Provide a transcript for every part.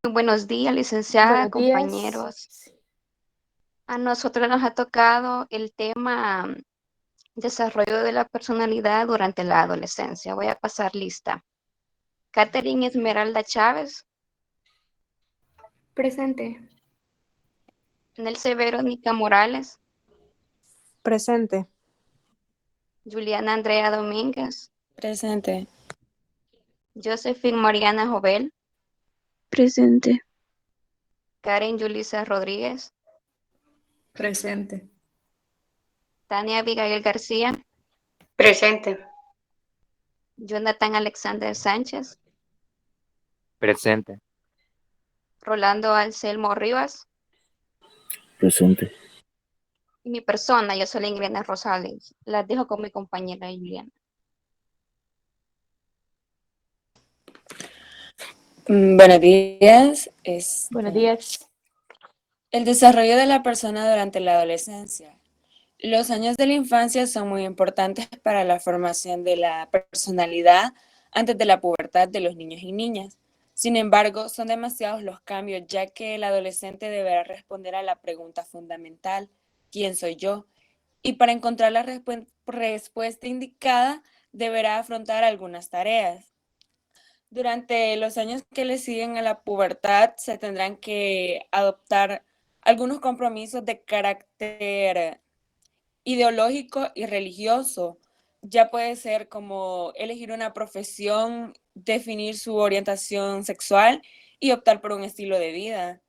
Buenos días, licenciada, Buenos días. compañeros. A nosotros nos ha tocado el tema desarrollo de la personalidad durante la adolescencia. Voy a pasar lista. Catherine Esmeralda Chávez, Presente. Nelce Verónica Morales, Presente. Juliana Andrea Domínguez, Presente. Josephine Mariana Jovel, Presente. Karen Yulisa Rodríguez, Presente. Tania Abigail García, Presente. Jonathan Alexander Sánchez, Presente. Rolando Anselmo Rivas Presente. y mi persona, yo soy la Ingrid Rosales. Las dejo con mi compañera Juliana. Buenos días. Buenos días. El desarrollo de la persona durante la adolescencia. Los años de la infancia son muy importantes para la formación de la personalidad antes de la pubertad de los niños y niñas. Sin embargo, son demasiados los cambios, ya que el adolescente deberá responder a la pregunta fundamental, ¿quién soy yo? Y para encontrar la respuesta indicada, deberá afrontar algunas tareas. Durante los años que le siguen a la pubertad, se tendrán que adoptar algunos compromisos de carácter ideológico y religioso. Ya puede ser como elegir una profesión, definir su orientación sexual y optar por un estilo de vida.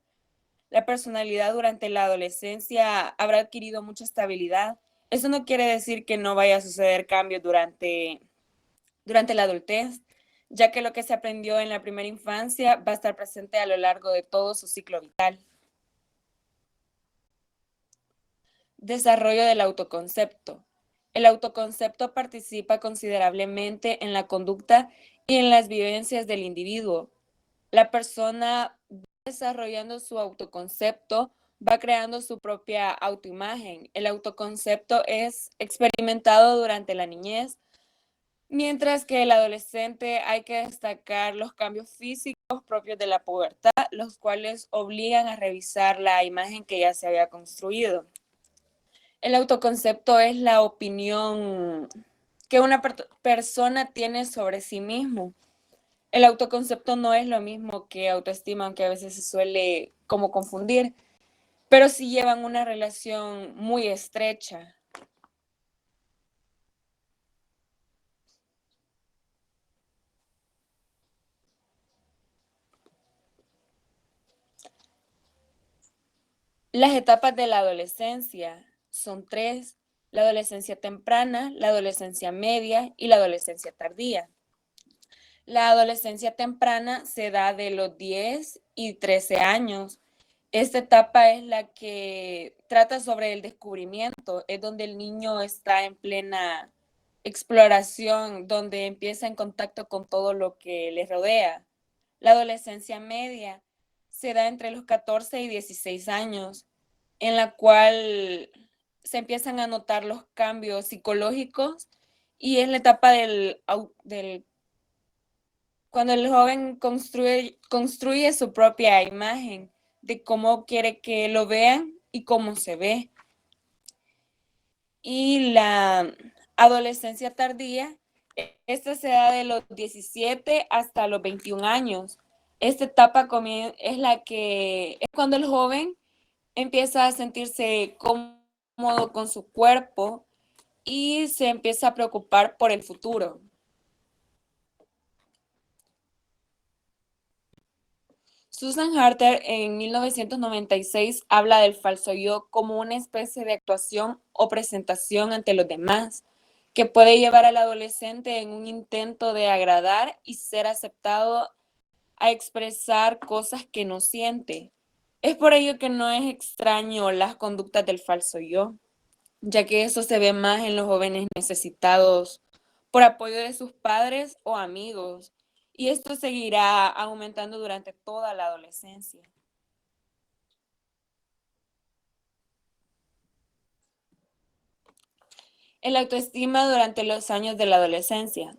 La personalidad durante la adolescencia habrá adquirido mucha estabilidad. Eso no quiere decir que no vaya a suceder cambios durante la adultez, ya que lo que se aprendió en la primera infancia va a estar presente a lo largo de todo su ciclo vital. Desarrollo del autoconcepto. El autoconcepto participa considerablemente en la conducta y en las vivencias del individuo. La persona va desarrollando su autoconcepto, va creando su propia autoimagen. El autoconcepto es experimentado durante la niñez, mientras que el adolescente hay que destacar los cambios físicos propios de la pubertad, los cuales obligan a revisar la imagen que ya se había construido. El autoconcepto es la opinión que una persona tiene sobre sí mismo. El autoconcepto no es lo mismo que autoestima, aunque a veces se suele como confundir, pero sí llevan una relación muy estrecha. Las etapas de la adolescencia son tres: la adolescencia temprana, la adolescencia media y la adolescencia tardía. La adolescencia temprana se da de los 10 y 13 años. Esta etapa es la que trata sobre el descubrimiento, es donde el niño está en plena exploración, donde empieza en contacto con todo lo que le rodea. La adolescencia media se da entre los 14 y 16 años, en la cual se empiezan a notar los cambios psicológicos y es la etapa del cuando el joven construye su propia imagen de cómo quiere que lo vean y cómo se ve. Y la adolescencia tardía, esta se da de los 17 hasta los 21 años. Esta etapa es la que es cuando el joven empieza a sentirse cómodo con su cuerpo y se empieza a preocupar por el futuro. Susan Harter en 1996 habla del falso yo como una especie de actuación o presentación ante los demás que puede llevar al adolescente en un intento de agradar y ser aceptado a expresar cosas que no siente. Es por ello que no es extraño las conductas del falso yo, ya que eso se ve más en los jóvenes necesitados por apoyo de sus padres o amigos, y esto seguirá aumentando durante toda la adolescencia. El autoestima durante los años de la adolescencia.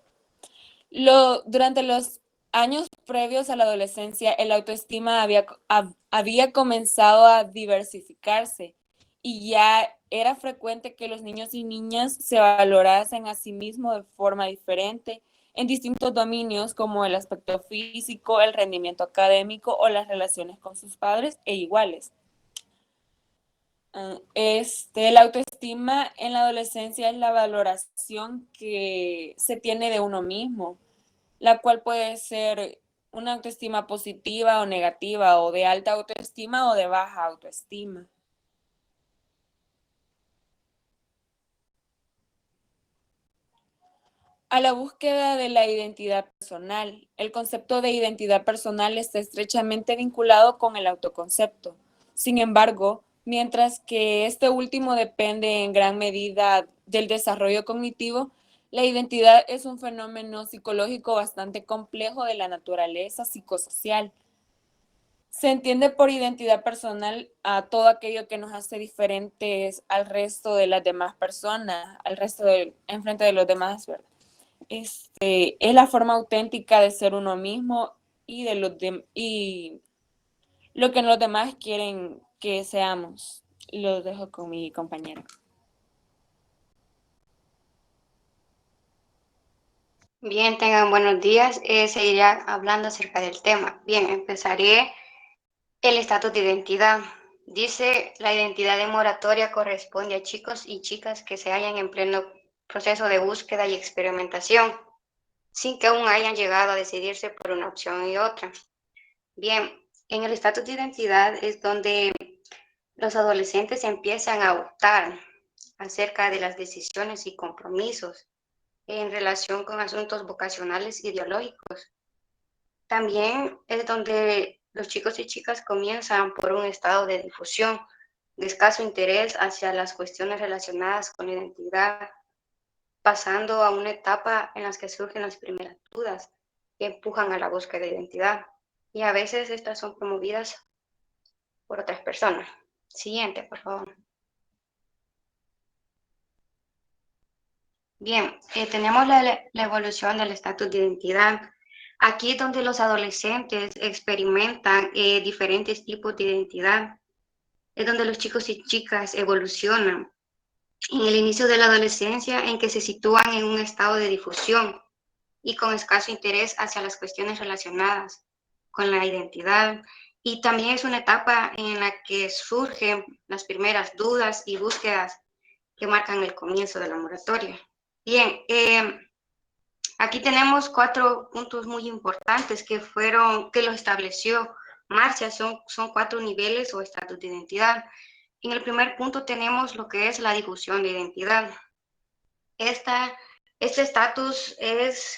Durante los Años previos a la adolescencia, el autoestima había comenzado a diversificarse y ya era frecuente que los niños y niñas se valorasen a sí mismos de forma diferente en distintos dominios como el aspecto físico, el rendimiento académico o las relaciones con sus padres e iguales. La autoestima en la adolescencia es la valoración que se tiene de uno mismo, la cual puede ser una autoestima positiva o negativa, o de alta autoestima o de baja autoestima. A la búsqueda de la identidad personal. El concepto de identidad personal está estrechamente vinculado con el autoconcepto. Sin embargo, mientras que este último depende en gran medida del desarrollo cognitivo, la identidad es un fenómeno psicológico bastante complejo de la naturaleza psicosocial. Se entiende por identidad personal a todo aquello que nos hace diferentes al resto de las demás personas, enfrente de los demás, ¿verdad? Es la forma auténtica de ser uno mismo y y lo que los demás quieren que seamos. Lo dejo con mi compañera. Bien, tengan buenos días. Seguiré hablando acerca del tema. Bien, empezaré el estatus de identidad. Dice, la identidad de moratoria corresponde a chicos y chicas que se hallan en pleno proceso de búsqueda y experimentación, sin que aún hayan llegado a decidirse por una opción y otra. Bien, en el estatus de identidad es donde los adolescentes empiezan a optar acerca de las decisiones y compromisos en relación con asuntos vocacionales ideológicos. También es donde los chicos y chicas comienzan por un estado de difusión, de escaso interés hacia las cuestiones relacionadas con la identidad, pasando a una etapa en la que surgen las primeras dudas que empujan a la búsqueda de identidad. Y a veces estas son promovidas por otras personas. Siguiente, por favor. Bien, tenemos la evolución del estatus de identidad. Aquí es donde los adolescentes experimentan diferentes tipos de identidad. Es donde los chicos y chicas evolucionan. En el inicio de la adolescencia, en que se sitúan en un estado de difusión y con escaso interés hacia las cuestiones relacionadas con la identidad. Y también es una etapa en la que surgen las primeras dudas y búsquedas que marcan el comienzo de la moratoria. Bien, aquí tenemos 4 puntos muy importantes que los estableció Marcia, son 4 niveles o estatus de identidad. En el primer punto tenemos lo que es la difusión de identidad. Este estatus es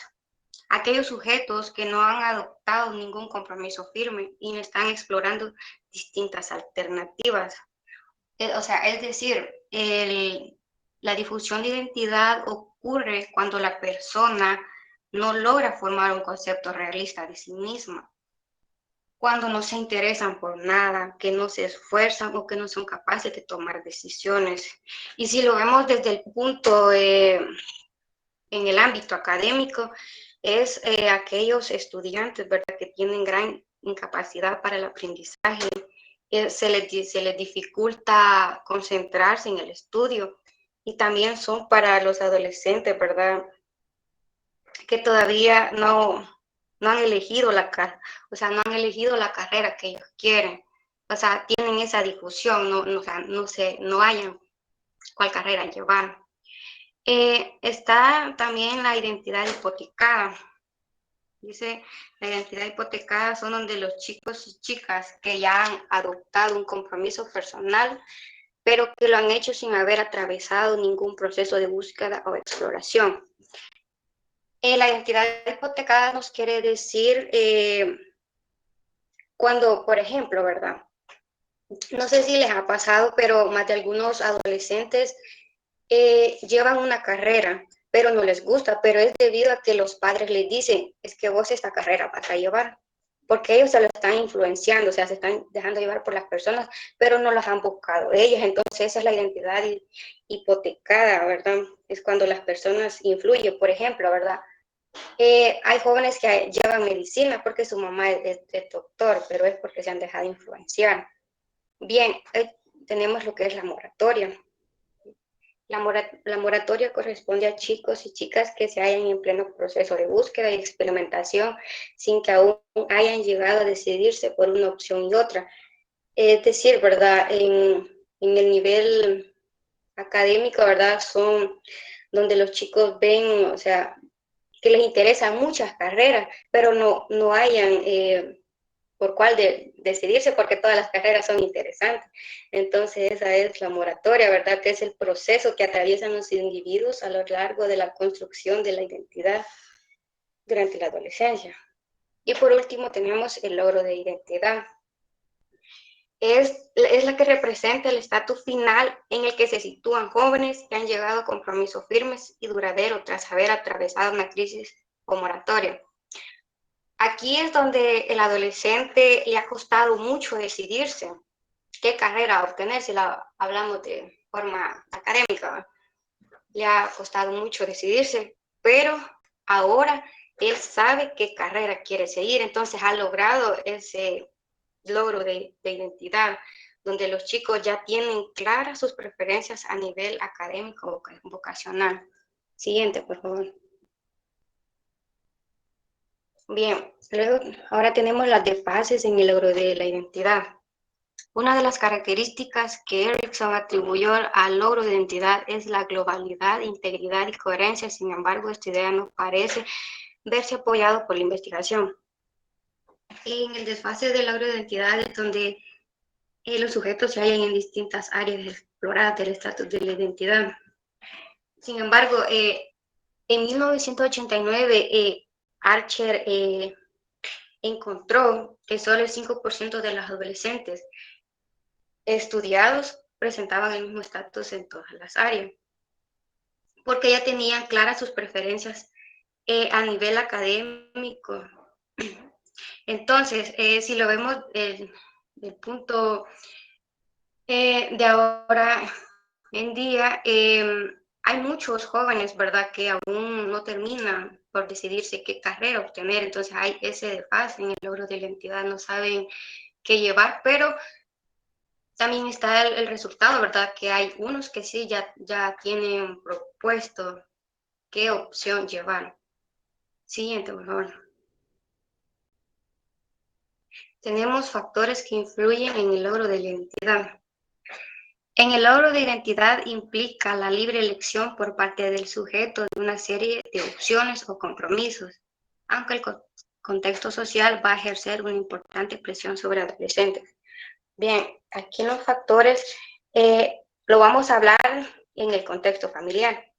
aquellos sujetos que no han adoptado ningún compromiso firme y están explorando distintas alternativas. Es decir, la difusión de identidad ocurre cuando la persona no logra formar un concepto realista de sí misma, cuando no se interesan por nada, que no se esfuerzan o que no son capaces de tomar decisiones. Y si lo vemos desde el punto en el ámbito académico, es aquellos estudiantes, ¿verdad?, que tienen gran incapacidad para el aprendizaje, se les dificulta concentrarse en el estudio, y también son para los adolescentes, ¿verdad?, que todavía no han elegido la carrera que ellos quieren, tienen esa difusión, no hayan cuál carrera llevar. Está también la identidad hipotecada. Dice, la identidad hipotecada son donde los chicos y chicas que ya han adoptado un compromiso personal, pero que lo han hecho sin haber atravesado ningún proceso de búsqueda o exploración. La identidad hipotecada nos quiere decir cuando, por ejemplo, ¿verdad? No sé si les ha pasado, pero más de algunos adolescentes llevan una carrera, pero no les gusta, pero es debido a que los padres les dicen, es que vos esta carrera vas a llevar, porque ellos se lo están influenciando, se están dejando llevar por las personas, pero no las han buscado ellos. Entonces esa es la identidad hipotecada, ¿verdad? Es cuando las personas influyen, por ejemplo, ¿verdad? Hay jóvenes que llevan medicina porque su mamá es doctor, pero es porque se han dejado influenciar. Bien, tenemos lo que es la moratoria. La moratoria corresponde a chicos y chicas que se hallan en pleno proceso de búsqueda y experimentación sin que aún hayan llegado a decidirse por una opción y otra. Es decir, ¿verdad? En el nivel académico, ¿verdad? Son donde los chicos ven, o sea, que les interesan muchas carreras, pero no hayan por cuál decidirse, porque todas las carreras son interesantes. Entonces esa es la moratoria, ¿verdad? Que es el proceso que atraviesan los individuos a lo largo de la construcción de la identidad durante la adolescencia. Y por último tenemos el logro de identidad. Es la que representa el estatus final en el que se sitúan jóvenes que han llegado a compromisos firmes y duraderos tras haber atravesado una crisis o moratoria. Aquí es donde el adolescente le ha costado mucho decidirse qué carrera obtener, si hablamos de forma académica, ¿verdad? Le ha costado mucho decidirse, pero ahora él sabe qué carrera quiere seguir, entonces ha logrado ese logro de identidad, donde los chicos ya tienen claras sus preferencias a nivel académico o vocacional. Siguiente, por favor. Bien, luego ahora tenemos las desfases en el logro de la identidad. Una de las características que Erikson atribuyó al logro de identidad es la globalidad, integridad y coherencia. Sin embargo, esta idea no parece verse apoyado por la investigación. En el desfase del logro de identidad es donde los sujetos se hallan en distintas áreas exploradas del estatus de la identidad. Sin embargo, en 1989, Archer encontró que solo el 5% de los adolescentes estudiados presentaban el mismo estatus en todas las áreas, porque ya tenían claras sus preferencias a nivel académico. Entonces, si lo vemos del punto de ahora en día, hay muchos jóvenes, ¿verdad?, que aún no terminan por decidirse qué carrera obtener, entonces hay ese desfase en el logro de la identidad, no saben qué llevar, pero también está el resultado, ¿verdad?, que hay unos que sí ya tienen propuesto qué opción llevar. Siguiente, por favor. Tenemos factores que influyen en el logro de la identidad. En el logro de identidad implica la libre elección por parte del sujeto de una serie de opciones o compromisos, aunque el contexto social va a ejercer una importante presión sobre adolescentes. Bien, aquí los factores lo vamos a hablar en el contexto familiar.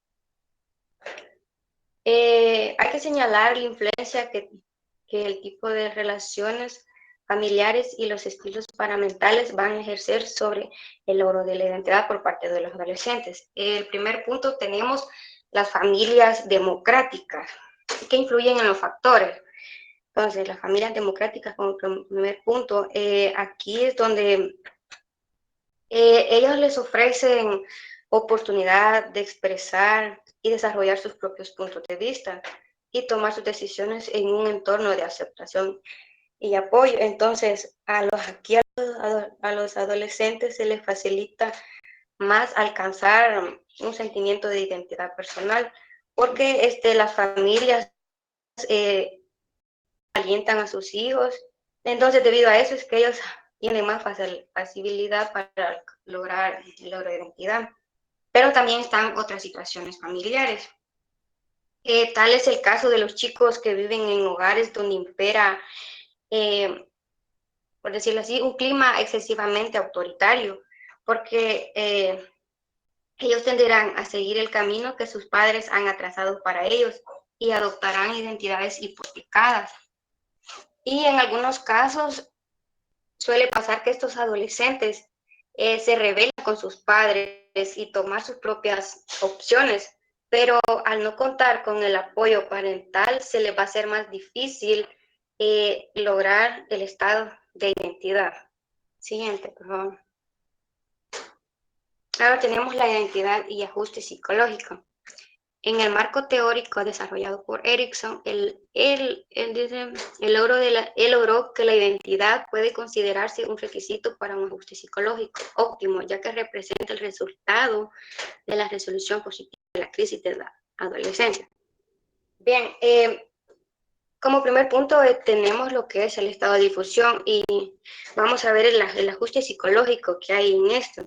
Hay que señalar la influencia que el tipo de relaciones familiares y los estilos paramentales van a ejercer sobre el logro de la identidad por parte de los adolescentes. El primer punto tenemos las familias democráticas que influyen en los factores. Entonces, las familias democráticas como primer punto, aquí es donde ellos les ofrecen oportunidad de expresar y desarrollar sus propios puntos de vista y tomar sus decisiones en un entorno de aceptación y apoyo. Entonces, a los adolescentes se les facilita más alcanzar un sentimiento de identidad personal, porque las familias alientan a sus hijos. Entonces, debido a eso es que ellos tienen más facilidad para lograr el logro de identidad. Pero también están otras situaciones familiares. Tal es el caso de los chicos que viven en hogares donde impera, por decirlo así, un clima excesivamente autoritario, porque ellos tenderán a seguir el camino que sus padres han trazado para ellos y adoptarán identidades hipotecadas. Y en algunos casos suele pasar que estos adolescentes se rebelan con sus padres y toman sus propias opciones, pero al no contar con el apoyo parental se les va a hacer más difícil lograr el estado de identidad. Siguiente, por favor. Ahora tenemos la identidad y ajuste psicológico. En el marco teórico desarrollado por Erickson, él logró que la identidad puede considerarse un requisito para un ajuste psicológico óptimo, ya que representa el resultado de la resolución positiva de la crisis de la adolescencia. Bien, como primer punto tenemos lo que es el estado de difusión y vamos a ver el ajuste psicológico que hay en esto.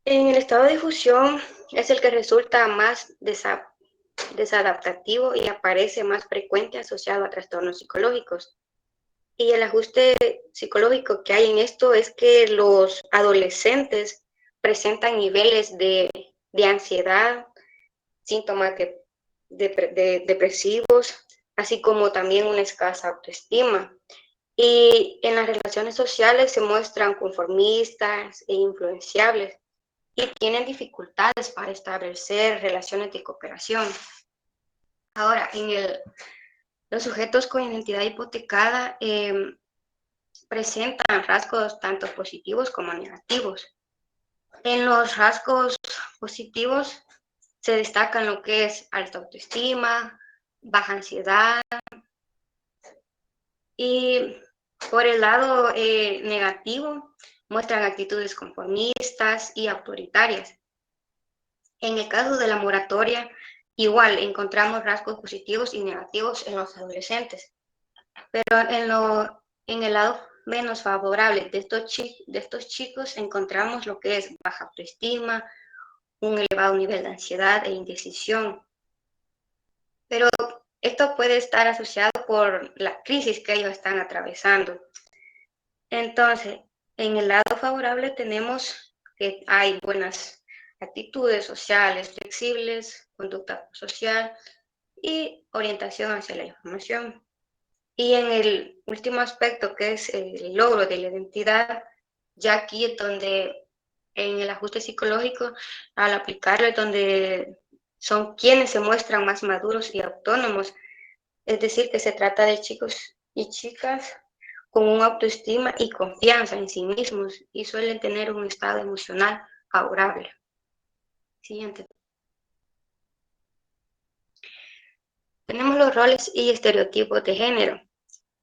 En el estado de difusión es el que resulta más desadaptativo y aparece más frecuente asociado a trastornos psicológicos. Y el ajuste psicológico que hay en esto es que los adolescentes presentan niveles de ansiedad, síntomas depresivos, así como también una escasa autoestima. Y en las relaciones sociales se muestran conformistas e influenciables y tienen dificultades para establecer relaciones de cooperación. Ahora, los sujetos con identidad hipotecada presentan rasgos tanto positivos como negativos. En los rasgos positivos se destacan lo que es alta autoestima, baja ansiedad, y por el lado negativo muestran actitudes conformistas y autoritarias. En el caso de la moratoria, igual encontramos rasgos positivos y negativos en los adolescentes, pero en el lado menos favorable de estos chicos encontramos lo que es baja autoestima, un elevado nivel de ansiedad e indecisión. Pero esto puede estar asociado por la crisis que ellos están atravesando. Entonces, en el lado favorable tenemos que hay buenas actitudes sociales, flexibles, conducta social y orientación hacia la información. Y en el último aspecto, que es el logro de la identidad, ya aquí es donde en el ajuste psicológico, al aplicarlo, es donde son quienes se muestran más maduros y autónomos. Es decir, que se trata de chicos y chicas con una autoestima y confianza en sí mismos y suelen tener un estado emocional favorable. Siguiente. Tenemos los roles y estereotipos de género.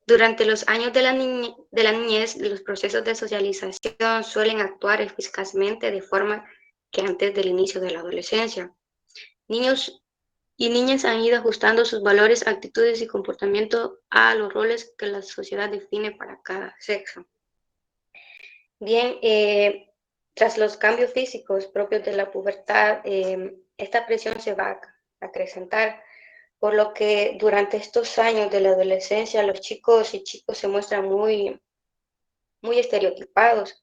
Durante los años de la niñez, los procesos de socialización suelen actuar eficazmente de forma que antes del inicio de la adolescencia. Niños y niñas han ido ajustando sus valores, actitudes y comportamiento a los roles que la sociedad define para cada sexo. Bien, tras los cambios físicos propios de la pubertad, esta presión se va a acrecentar, por lo que durante estos años de la adolescencia los chicos y chicos se muestran muy estereotipados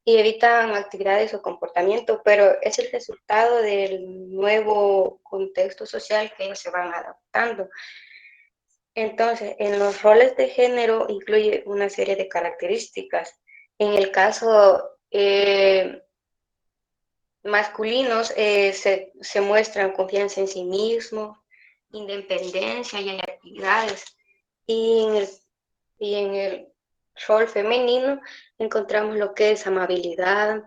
y evitan actividades o comportamiento, pero es el resultado del nuevo contexto social que ellos se van adaptando. Entonces, en los roles de género incluye una serie de características. En el caso masculinos se muestran confianza en sí mismos, independencia y actividades. Y en el rol femenino encontramos lo que es amabilidad,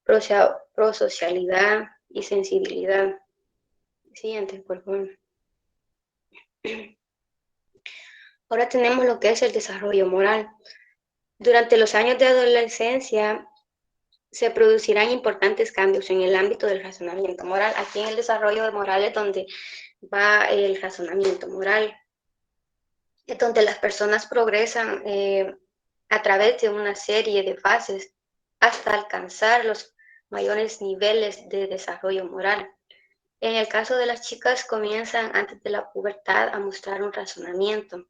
prosocialidad y sensibilidad. Siguiente, por favor. Ahora tenemos lo que es el desarrollo moral. Durante los años de adolescencia se producirán importantes cambios en el ámbito del razonamiento moral. Aquí en el desarrollo moral es donde va el razonamiento moral, es donde las personas progresan a través de una serie de fases hasta alcanzar los mayores niveles de desarrollo moral. En el caso de las chicas comienzan antes de la pubertad a mostrar un razonamiento,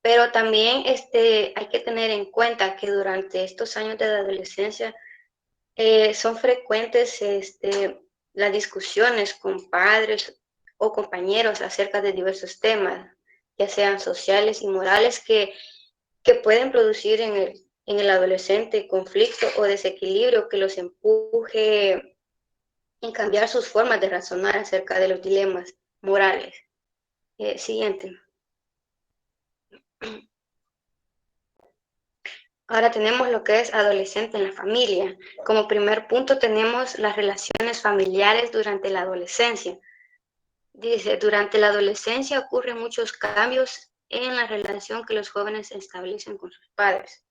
pero también hay que tener en cuenta que durante estos años de la adolescencia son frecuentes las discusiones con padres o compañeros acerca de diversos temas, ya sean sociales y morales, que pueden producir en el adolescente conflicto o desequilibrio que los empuje en cambiar sus formas de razonar acerca de los dilemas morales. Siguiente. Ahora tenemos lo que es adolescente en la familia. Como primer punto tenemos las relaciones familiares durante la adolescencia. Dice, durante la adolescencia ocurren muchos cambios en la relación que los jóvenes establecen con sus padres.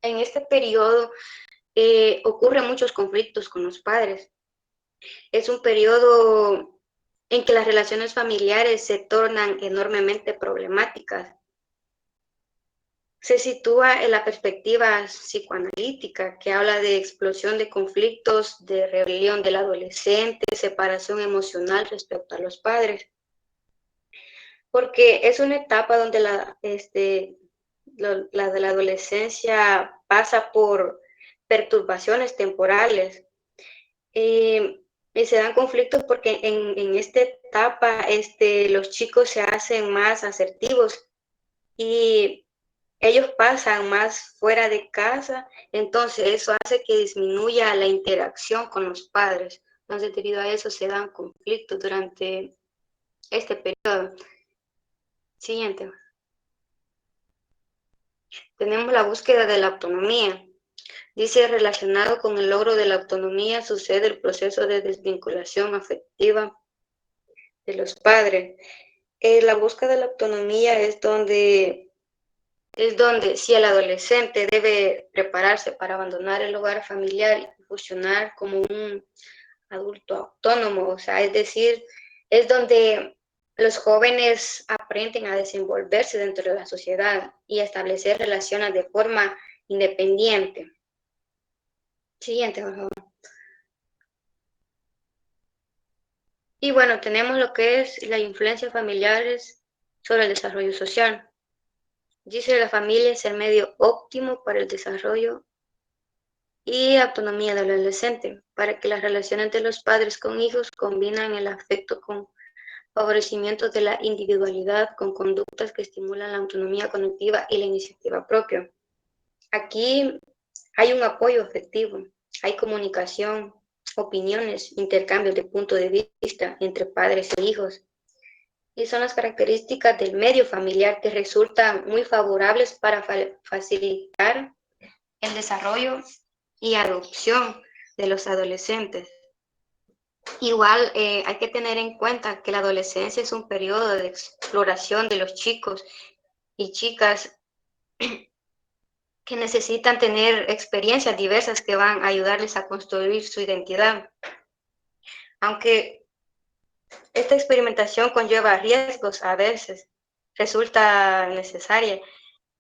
En este periodo ocurren muchos conflictos con los padres. Es un periodo en que las relaciones familiares se tornan enormemente problemáticas. Se sitúa en la perspectiva psicoanalítica, que habla de explosión de conflictos, de rebelión del adolescente, separación emocional respecto a los padres. Porque es una etapa donde la de la adolescencia pasa por perturbaciones temporales. Y se dan conflictos porque en esta etapa los chicos se hacen más asertivos y ellos pasan más fuera de casa, entonces eso hace que disminuya la interacción con los padres. Entonces, debido a eso se dan conflictos durante este periodo. Siguiente. Tenemos la búsqueda de la autonomía. Dice, relacionado con el logro de la autonomía sucede el proceso de desvinculación afectiva de los padres. La búsqueda de la autonomía es donde si el adolescente debe prepararse para abandonar el hogar familiar y funcionar como un adulto autónomo, o sea, es decir, es donde los jóvenes aprenden a desenvolverse dentro de la sociedad y a establecer relaciones de forma independiente. Siguiente, por favor. Y bueno, tenemos lo que es la influencia familiares sobre el desarrollo social. Dice, la familia es el medio óptimo para el desarrollo y autonomía del adolescente, para que las relaciones de los padres con hijos combinan el afecto con favorecimiento de la individualidad, con conductas que estimulan la autonomía cognitiva y la iniciativa propia. Aquí hay un apoyo efectivo, hay comunicación, opiniones, intercambios de punto de vista entre padres e hijos. Y son las características del medio familiar que resultan muy favorables para facilitar el desarrollo y adopción de los adolescentes. Igual hay que tener en cuenta que la adolescencia es un periodo de exploración de los chicos y chicas que necesitan tener experiencias diversas que van a ayudarles a construir su identidad. Aunque esta experimentación conlleva riesgos, a veces resulta necesaria,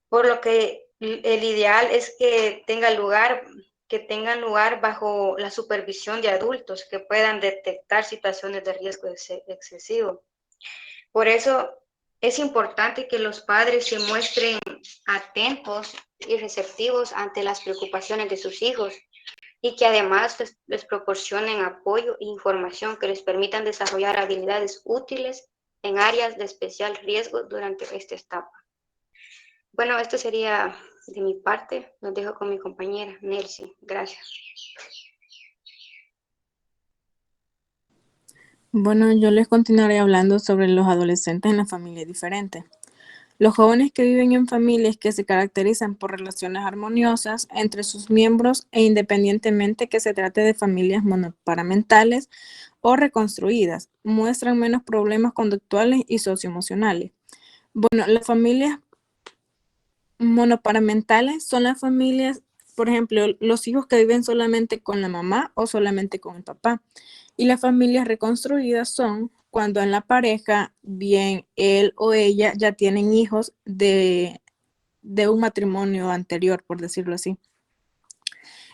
por lo que el ideal es que tengan lugar bajo la supervisión de adultos que puedan detectar situaciones de riesgo excesivo. Por eso es importante que los padres se muestren atentos y receptivos ante las preocupaciones de sus hijos y que además les proporcionen apoyo e información que les permitan desarrollar habilidades útiles en áreas de especial riesgo durante esta etapa. Bueno, esto sería de mi parte. Los dejo con mi compañera Nelcy. Gracias. Bueno, yo les continuaré hablando sobre los adolescentes en la familia diferente. Los jóvenes que viven en familias que se caracterizan por relaciones armoniosas entre sus miembros e independientemente que se trate de familias monoparentales o reconstruidas, muestran menos problemas conductuales y socioemocionales. Bueno, las familias monoparentales son las familias, por ejemplo, los hijos que viven solamente con la mamá o solamente con el papá. Y las familias reconstruidas son cuando en la pareja, bien él o ella ya tienen hijos de un matrimonio anterior, por decirlo así.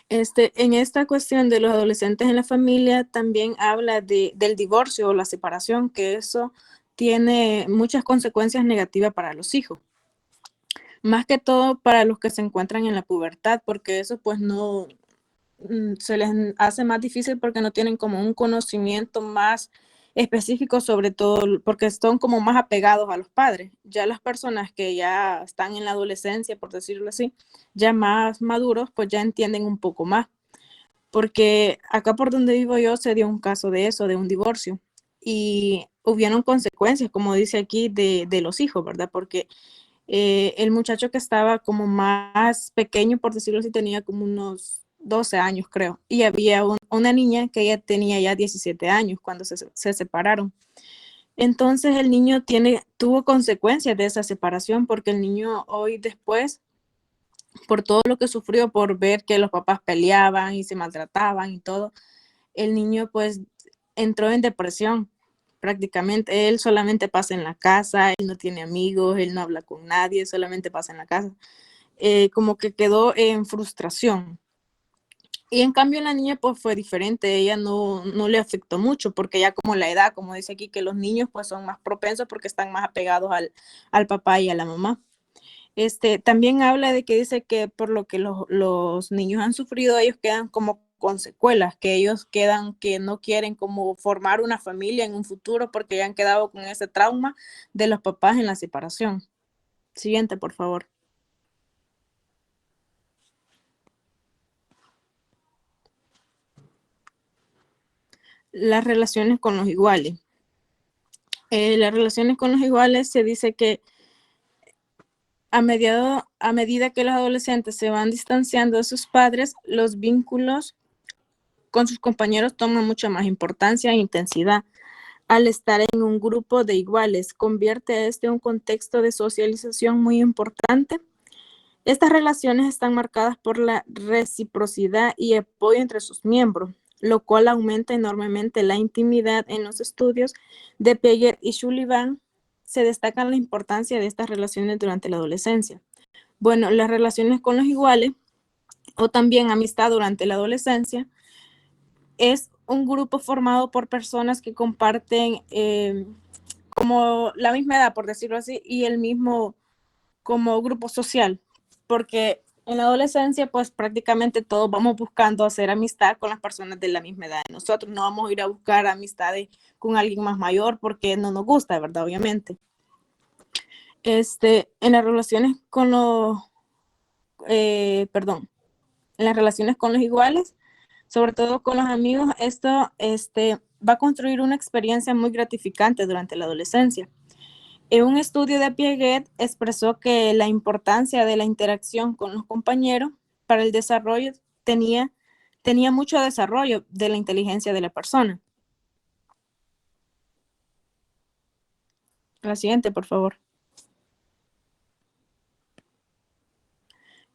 En esta cuestión de los adolescentes en la familia también habla del divorcio o la separación, que eso tiene muchas consecuencias negativas para los hijos. Más que todo para los que se encuentran en la pubertad, porque eso pues no se les hace más difícil porque no tienen como un conocimiento más específico sobre todo, porque son como más apegados a los padres. Ya las personas que ya están en la adolescencia, por decirlo así, ya más maduros, pues ya entienden un poco más. Porque acá por donde vivo yo se dio un caso de eso, de un divorcio. Y hubieron consecuencias, como dice aquí, de los hijos, ¿verdad? Porque el muchacho que estaba como más pequeño, por decirlo así, tenía como unos 12 años, creo. Y había una niña que ella tenía ya 17 años cuando se separaron. Entonces el niño tuvo consecuencias de esa separación porque el niño hoy después, por todo lo que sufrió, por ver que los papás peleaban y se maltrataban y todo, el niño pues entró en depresión prácticamente. Él solamente pasa en la casa, él no tiene amigos, él no habla con nadie, solamente pasa en la casa. Como que quedó en frustración. Y en cambio la niña pues fue diferente, ella no le afectó mucho porque ya como la edad, como dice aquí, que los niños pues son más propensos porque están más apegados al papá y a la mamá. También habla de que dice que por lo que los niños han sufrido, ellos quedan como con secuelas, que ellos quedan que no quieren como formar una familia en un futuro porque ya han quedado con ese trauma de los papás en la separación. Siguiente, por favor. Las relaciones con los iguales. Las relaciones con los iguales se dice que a medida que los adolescentes se van distanciando de sus padres, los vínculos con sus compañeros toman mucha más importancia e intensidad. Al estar en un grupo de iguales, convierte un contexto de socialización muy importante. Estas relaciones están marcadas por la reciprocidad y apoyo entre sus miembros, lo cual aumenta enormemente la intimidad. En los estudios de Piaget y Sullivan se destaca la importancia de estas relaciones durante la adolescencia. Bueno, las relaciones con los iguales o también amistad durante la adolescencia es un grupo formado por personas que comparten como la misma edad, por decirlo así, y el mismo como grupo social, porque en la adolescencia pues prácticamente todos vamos buscando hacer amistad con las personas de la misma edad. Nosotros no vamos a ir a buscar amistades con alguien más mayor porque no nos gusta, ¿verdad? Obviamente. En las relaciones con los, en las relaciones con los iguales, sobre todo con los amigos, esto va a construir una experiencia muy gratificante durante la adolescencia. En un estudio de Piaget expresó que la importancia de la interacción con los compañeros para el desarrollo tenía mucho desarrollo de la inteligencia de la persona. La siguiente, por favor.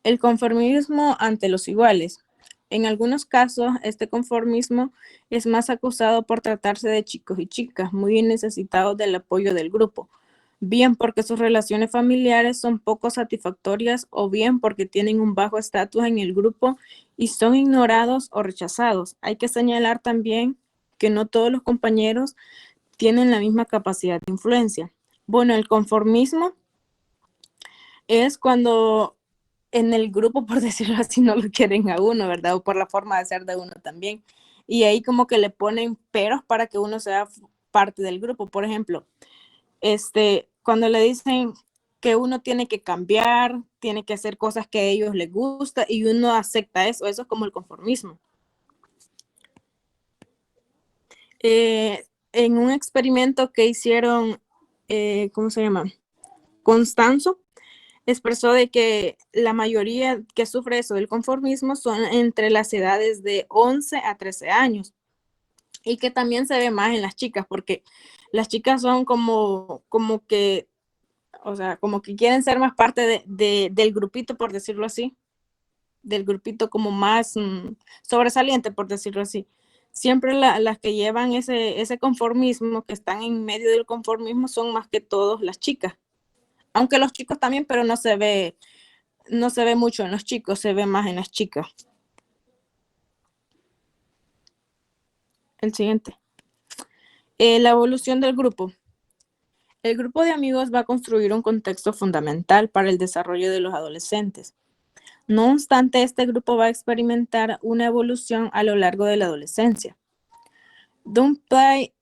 El conformismo ante los iguales. En algunos casos, este conformismo es más acusado por tratarse de chicos y chicas muy necesitados del apoyo del grupo, bien porque sus relaciones familiares son poco satisfactorias o bien porque tienen un bajo estatus en el grupo y son ignorados o rechazados. Hay que señalar también que no todos los compañeros tienen la misma capacidad de influencia. Bueno, el conformismo es cuando en el grupo, por decirlo así, no lo quieren a uno, ¿verdad? O por la forma de ser de uno también. Y ahí como que le ponen peros para que uno sea parte del grupo. Por ejemplo, cuando le dicen que uno tiene que cambiar, tiene que hacer cosas que a ellos les gusta y uno acepta eso es como el conformismo. En un experimento que hicieron, ¿cómo se llama? Constanzo, expresó de que la mayoría que sufre eso del conformismo son entre las edades de 11 a 13 años y que también se ve más en las chicas porque las chicas son como que, o sea, como que quieren ser más parte del grupito, por decirlo así, del grupito como más sobresaliente, por decirlo así. Siempre las que llevan ese conformismo, que están en medio del conformismo, son más que todos las chicas. Aunque los chicos también, pero no se ve mucho en los chicos, se ve más en las chicas. El siguiente. La evolución del grupo. El grupo de amigos va a construir un contexto fundamental para el desarrollo de los adolescentes. No obstante, este grupo va a experimentar una evolución a lo largo de la adolescencia. Dunphy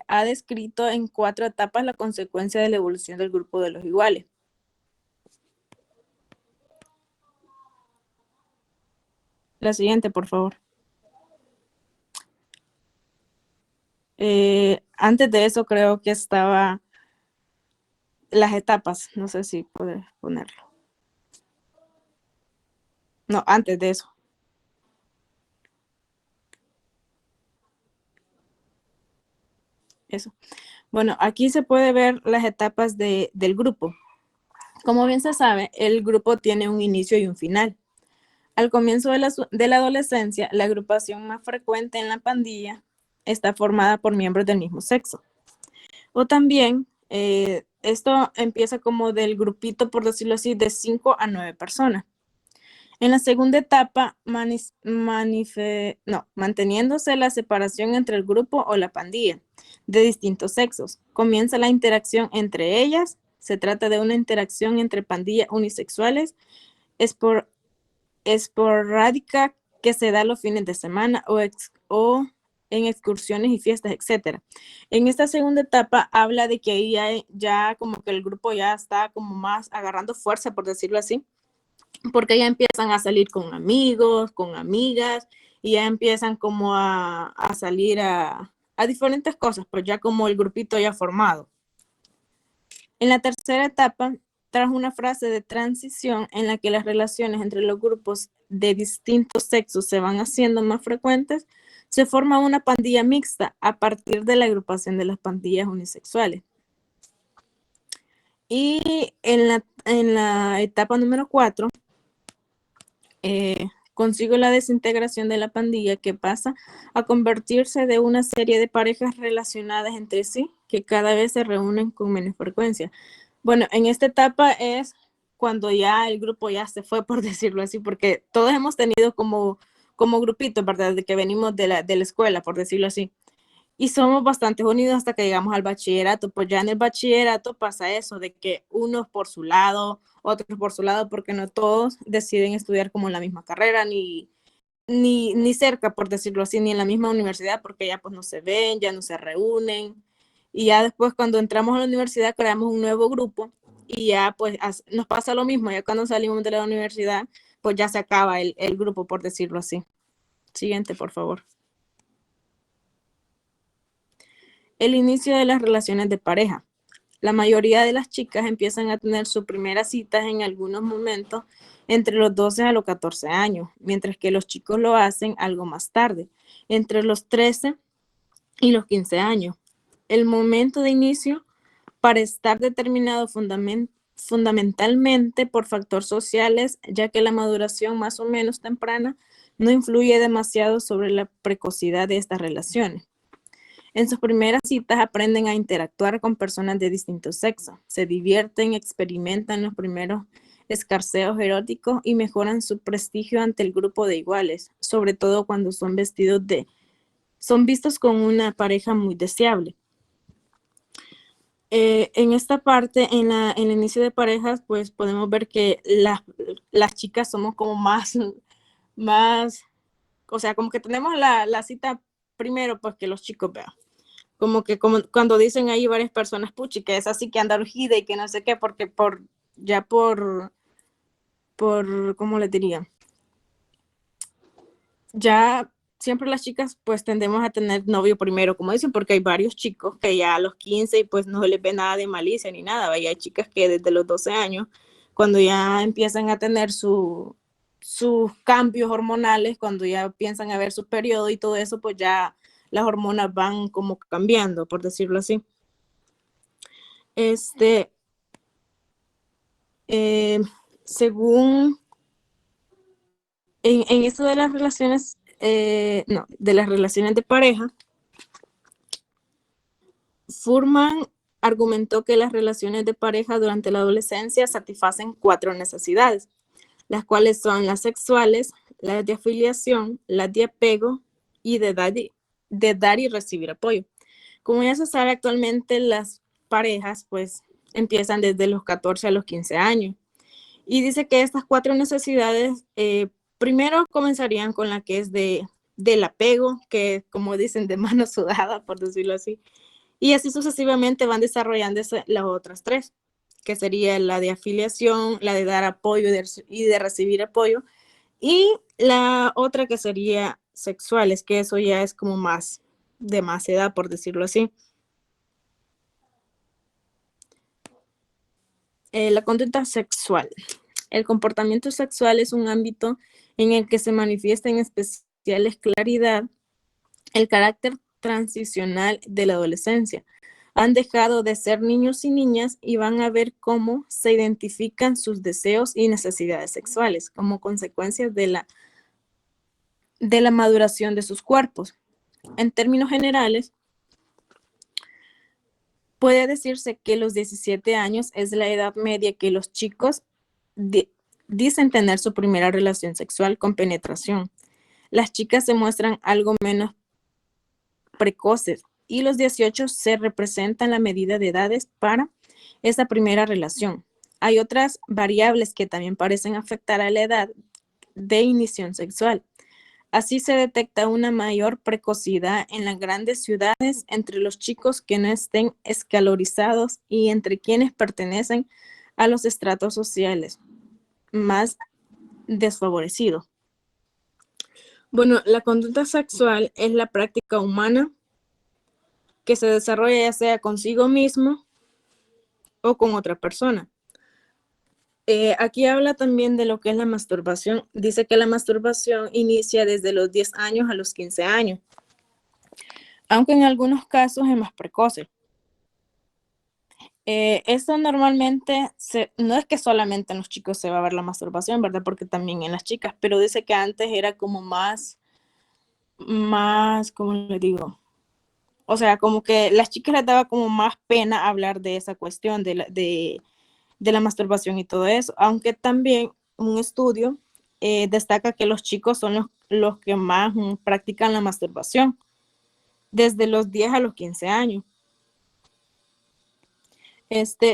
ha descrito en 4 etapas la consecuencia de la evolución del grupo de los iguales. La siguiente, por favor. Antes de eso creo que estaba las etapas, no sé si puedes ponerlo. No, antes de eso. Eso. Bueno, aquí se puede ver las etapas del grupo. Como bien se sabe, el grupo tiene un inicio y un final. Al comienzo de la adolescencia, la agrupación más frecuente en la pandilla está formada por miembros del mismo sexo. O también, esto empieza como del grupito, por decirlo así, de 5 a 9 personas. En la segunda etapa, manteniéndose la separación entre el grupo o la pandilla de distintos sexos, comienza la interacción entre ellas. Se trata de una interacción entre pandillas unisexuales esporádica que se da los fines de semana o en excursiones y fiestas, etc. En esta segunda etapa habla de que ahí ya como que el grupo ya está como más agarrando fuerza, por decirlo así, porque ya empiezan a salir con amigos, con amigas, y ya empiezan como a salir a diferentes cosas, pues ya como el grupito ya formado. En la tercera etapa, tras una fase de transición en la que las relaciones entre los grupos de distintos sexos se van haciendo más frecuentes, se forma una pandilla mixta a partir de la agrupación de las pandillas unisexuales. Y en la etapa número 4, consigo la desintegración de la pandilla, que pasa a convertirse de una serie de parejas relacionadas entre sí que cada vez se reúnen con menos frecuencia. Bueno, en esta etapa es cuando ya el grupo ya se fue, por decirlo así, porque todos hemos tenido como grupitos, ¿verdad? De que venimos de la escuela, por decirlo así. Y somos bastante unidos hasta que llegamos al bachillerato. Pues ya en el bachillerato pasa eso, de que unos por su lado, otros por su lado, porque no todos deciden estudiar como en la misma carrera, ni cerca, por decirlo así, ni en la misma universidad, porque ya pues no se ven, ya no se reúnen. Y ya después cuando entramos a la universidad creamos un nuevo grupo y ya pues nos pasa lo mismo, ya cuando salimos de la universidad, pues ya se acaba el grupo, por decirlo así. Siguiente, por favor. El inicio de las relaciones de pareja. La mayoría de las chicas empiezan a tener sus primeras citas en algunos momentos entre los 12 a los 14 años, mientras que los chicos lo hacen algo más tarde, entre los 13 y los 15 años. El momento de inicio para estar determinado fundamentalmente por factores sociales, ya que la maduración más o menos temprana no influye demasiado sobre la precocidad de estas relaciones. En sus primeras citas aprenden a interactuar con personas de distintos sexos, se divierten, experimentan los primeros escarceos eróticos y mejoran su prestigio ante el grupo de iguales, sobre todo cuando son vistos con una pareja muy deseable. En esta parte, en el inicio de parejas, pues podemos ver que las chicas somos como más, o sea, como que tenemos la cita primero, pues que los chicos vean. Como cuando dicen ahí varias personas, puchi, que es así que anda urgida y que no sé qué, porque ¿cómo les diría? Ya siempre las chicas pues tendemos a tener novio primero, como dicen, porque hay varios chicos que ya a los 15 pues no les ve nada de malicia ni nada, ¿va? Y hay chicas que desde los 12 años, cuando ya empiezan a tener sus cambios hormonales, cuando ya empiezan a ver su periodo y todo eso, pues ya las hormonas van como cambiando, por decirlo así. Según en esto de las relaciones, de las relaciones de pareja, Fuhrman argumentó que las relaciones de pareja durante la adolescencia satisfacen 4 necesidades, las cuales son las sexuales, las de afiliación, las de apego y de dar y recibir apoyo. Como ya se sabe, actualmente las parejas pues empiezan desde los 14 a los 15 años. Y dice que estas 4 necesidades primero comenzarían con la que es del apego, que como dicen de mano sudada, por decirlo así. Y así sucesivamente van desarrollándose las otras 3, que sería la de afiliación, la de dar apoyo y de recibir apoyo. Y la otra que sería sexuales, que eso ya es como más de más edad, por decirlo así. La conducta sexual. El comportamiento sexual es un ámbito en el que se manifiesta en especial claridad el carácter transicional de la adolescencia, han dejado de ser niños y niñas y van a ver cómo se identifican sus deseos y necesidades sexuales como consecuencias de la maduración de sus cuerpos. En términos generales, puede decirse que los 17 años es la edad media que los chicos dicen tener su primera relación sexual con penetración. Las chicas se muestran algo menos precoces y los 18 se representan la medida de edades para esa primera relación. Hay otras variables que también parecen afectar a la edad de inicio sexual. Así se detecta una mayor precocidad en las grandes ciudades entre los chicos que no estén escolarizados y entre quienes pertenecen a los estratos sociales más desfavorecidos. Bueno, la conducta sexual es la práctica humana que se desarrolla ya sea consigo mismo o con otra persona. Aquí habla también de lo que es la masturbación. Dice que la masturbación inicia desde los 10 años a los 15 años, aunque en algunos casos es más precoce. Esto normalmente, no es que solamente en los chicos se va a ver la masturbación, ¿verdad? Porque también en las chicas, pero dice que antes era como más, ¿cómo le digo? O sea, como que las chicas les daba como más pena hablar de esa cuestión, de la masturbación y todo eso, aunque también un estudio destaca que los chicos son los que más practican la masturbación, desde los 10 a los 15 años.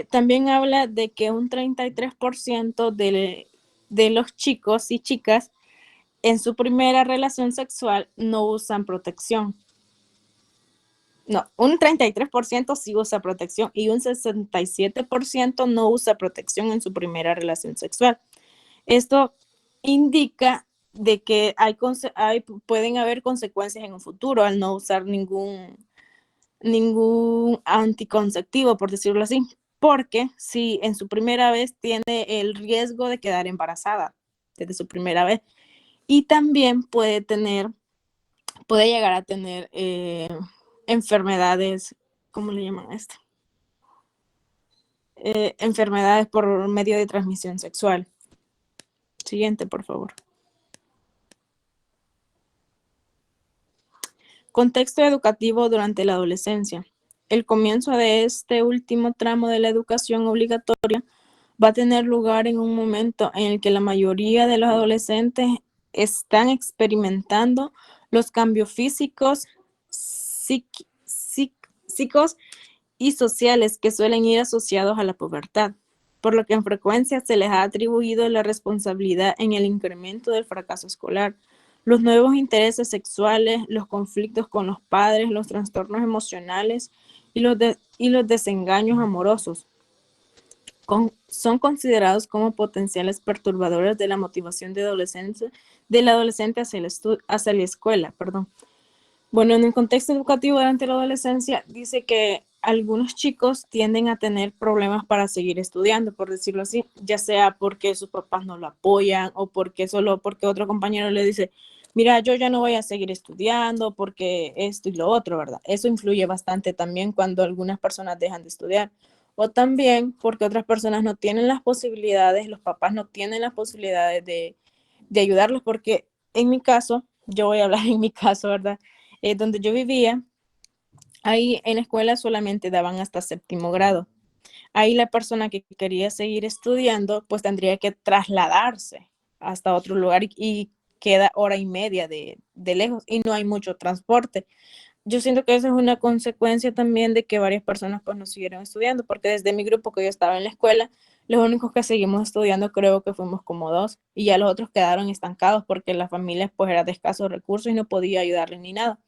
También habla de que un 33% de los chicos y chicas en su primera relación sexual no usan protección. No, un 33% sí usa protección y un 67% no usa protección en su primera relación sexual. Esto indica de que pueden haber consecuencias en un futuro al no usar ningún anticonceptivo, por decirlo así, porque si en su primera vez tiene el riesgo de quedar embarazada desde su primera vez y también puede llegar a tener enfermedades, ¿cómo le llaman a esto? Enfermedades por medio de transmisión sexual. Siguiente, por favor. Contexto educativo durante la adolescencia. El comienzo de este último tramo de la educación obligatoria va a tener lugar en un momento en el que la mayoría de los adolescentes están experimentando los cambios físicos, psíquicos y sociales que suelen ir asociados a la pubertad, por lo que en frecuencia se les ha atribuido la responsabilidad en el incremento del fracaso escolar, los nuevos intereses sexuales, los conflictos con los padres, los trastornos emocionales y los desengaños amorosos. Son considerados como potenciales perturbadores de la motivación del adolescente hacia la escuela. Bueno, en el contexto educativo durante la adolescencia, dice que algunos chicos tienden a tener problemas para seguir estudiando, por decirlo así, ya sea porque sus papás no lo apoyan o porque otro compañero le dice, mira, yo ya no voy a seguir estudiando porque esto y lo otro, ¿verdad? Eso influye bastante también cuando algunas personas dejan de estudiar. O también porque otras personas no tienen las posibilidades, los papás no tienen las posibilidades de ayudarlos, porque en mi caso, yo voy a hablar en mi caso, ¿verdad? Donde yo vivía, ahí en la escuela solamente daban hasta 7º grado. Ahí la persona que quería seguir estudiando, pues tendría que trasladarse hasta otro lugar y queda 1:30 de lejos y no hay mucho transporte. Yo siento que eso es una consecuencia también de que varias personas pues no siguieron estudiando, porque desde mi grupo que yo estaba en la escuela, los únicos que seguimos estudiando creo que fuimos como 2 y ya los otros quedaron estancados porque las familias pues eran de escasos recursos y no podía ayudarles ni nada.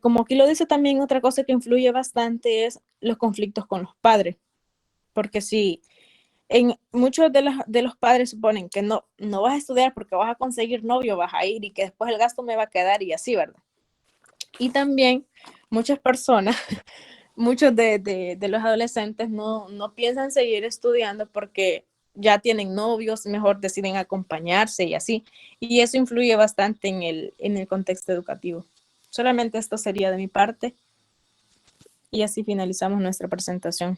Como aquí lo dice también, otra cosa que influye bastante es los conflictos con los padres, porque si en muchos de los padres suponen que no vas a estudiar porque vas a conseguir novio, vas a ir y que después el gasto me va a quedar y así, ¿verdad? Y también muchas personas, muchos de los adolescentes no piensan seguir estudiando porque ya tienen novios, mejor deciden acompañarse y así. Y eso influye bastante en el contexto educativo. Solamente esto sería de mi parte. Y así finalizamos nuestra presentación.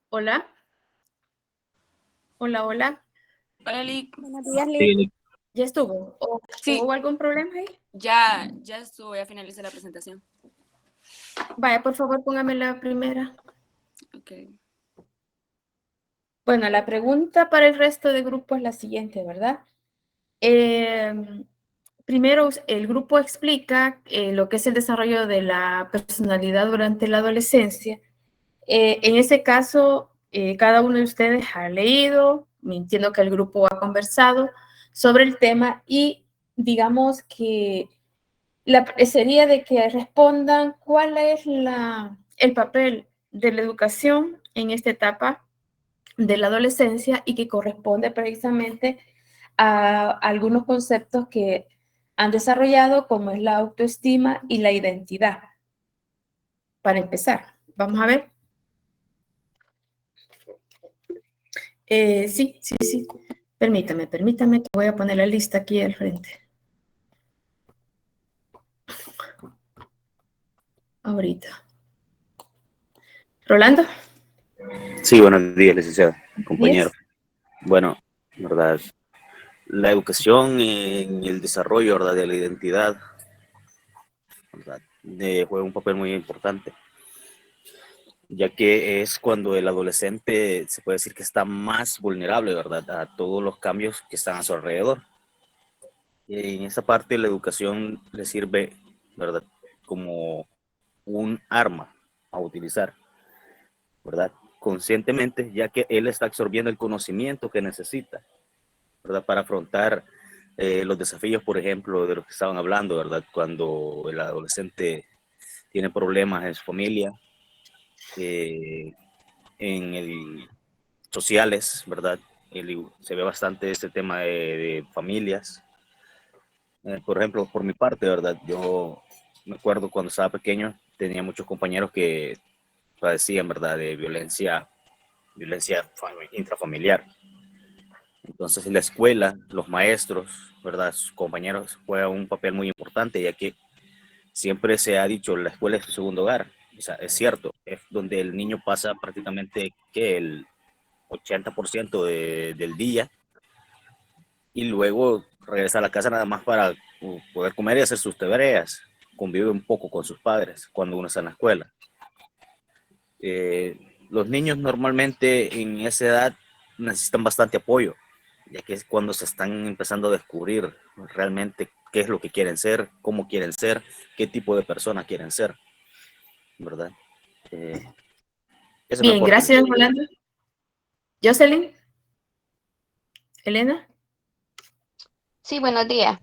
Hola. Hola, hola. Hola, Lick. Buenos días, Lick. ¿Ya estuvo? ¿O Sí. hubo algún problema ahí? Ya estuvo, ya finalicé la presentación. Vaya, por favor, póngame la primera. Ok. Bueno, la pregunta para el resto del grupo es la siguiente, ¿verdad? Primero, el grupo explica lo que es el desarrollo de la personalidad durante la adolescencia. En ese caso, cada uno de ustedes ha leído, entiendo que el grupo ha conversado sobre el tema y digamos que sería de que respondan cuál es el papel de la educación en esta etapa de la adolescencia y que corresponde precisamente a algunos conceptos que han desarrollado, como es la autoestima y la identidad. Para empezar, vamos a ver. Sí. Permítame, que voy a poner la lista aquí al frente. Ahorita. ¿Rolando? Sí, buenos días, licenciado, compañero. Yes. Bueno, verdad, la educación en el desarrollo, verdad, de la identidad, verdad, juega un papel muy importante, ya que es cuando el adolescente se puede decir que está más vulnerable, verdad, a todos los cambios que están a su alrededor. Y en esa parte la educación le sirve, verdad, como un arma a utilizar, ¿verdad? Conscientemente, ya que él está absorbiendo el conocimiento que necesita, ¿verdad? Para afrontar los desafíos, por ejemplo, de los que estaban hablando, ¿verdad? Cuando el adolescente tiene problemas en su familia, en el sociales, ¿verdad? Se ve bastante este tema de familias. Por ejemplo, por mi parte, ¿verdad? Yo me acuerdo cuando estaba pequeño, tenía muchos compañeros que padecían, ¿verdad? De violencia intrafamiliar. Entonces, en la escuela, los maestros, ¿verdad? Sus compañeros juegan un papel muy importante, ya que siempre se ha dicho, la escuela es su segundo hogar. O sea, es cierto, es donde el niño pasa prácticamente que el 80% del día y luego regresa a la casa nada más para poder comer y hacer sus tareas. Convive un poco con sus padres cuando uno está en la escuela. Los niños normalmente en esa edad necesitan bastante apoyo, ya que es cuando se están empezando a descubrir realmente qué es lo que quieren ser, cómo quieren ser, qué tipo de persona quieren ser, ¿verdad? Ese es mi Bien, aporte. gracias, Rolando. Jocelyn, Elena. Sí, buenos días.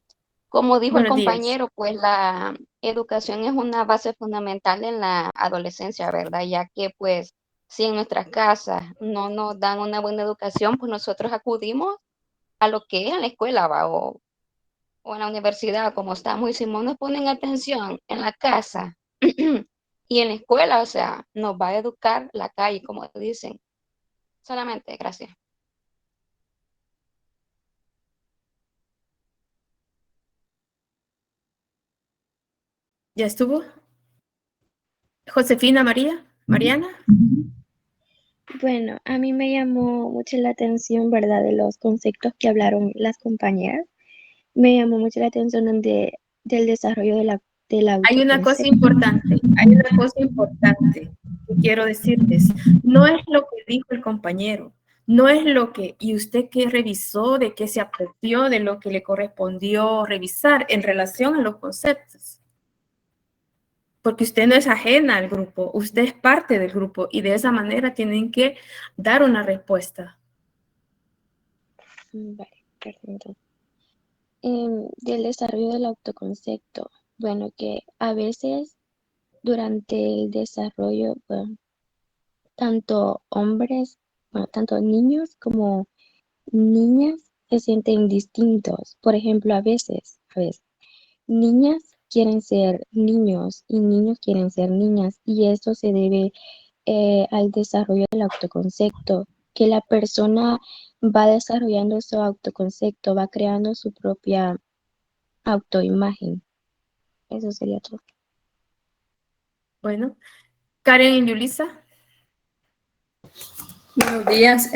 Como dijo el Buenos días. compañero, pues la educación es una base fundamental en la adolescencia, ¿verdad? Ya que pues si en nuestras casas no nos dan una buena educación, pues nosotros acudimos a lo que es en la escuela, ¿va? O en la universidad, como estamos, y si no nos ponen atención en la casa y en la escuela, o sea, nos va a educar la calle, como dicen. Solamente, gracias. ¿Ya estuvo? Josefina, Mariana. Bueno, a mí me llamó mucho la atención, ¿verdad? De los conceptos que hablaron las compañeras. Me llamó mucho la atención del desarrollo del Hay una cosa autoconcepto. importante, que quiero decirles. No es lo que dijo el compañero, no es lo que, y usted que revisó, de qué se apropió, de lo que le correspondió revisar en relación a los conceptos. Porque usted no es ajena al grupo, usted es parte del grupo y de esa manera tienen que dar una respuesta. Vale, perfecto. Del desarrollo del autoconcepto, bueno, que a veces durante el desarrollo, bueno, tanto hombres, bueno, tanto niños como niñas se sienten distintos. Por ejemplo, a veces, niñas quieren ser niños y niños quieren ser niñas y eso se debe al desarrollo del autoconcepto, que la persona va desarrollando su autoconcepto, va creando su propia autoimagen. Eso sería todo. Bueno, Karen y Yulisa. Buenos días.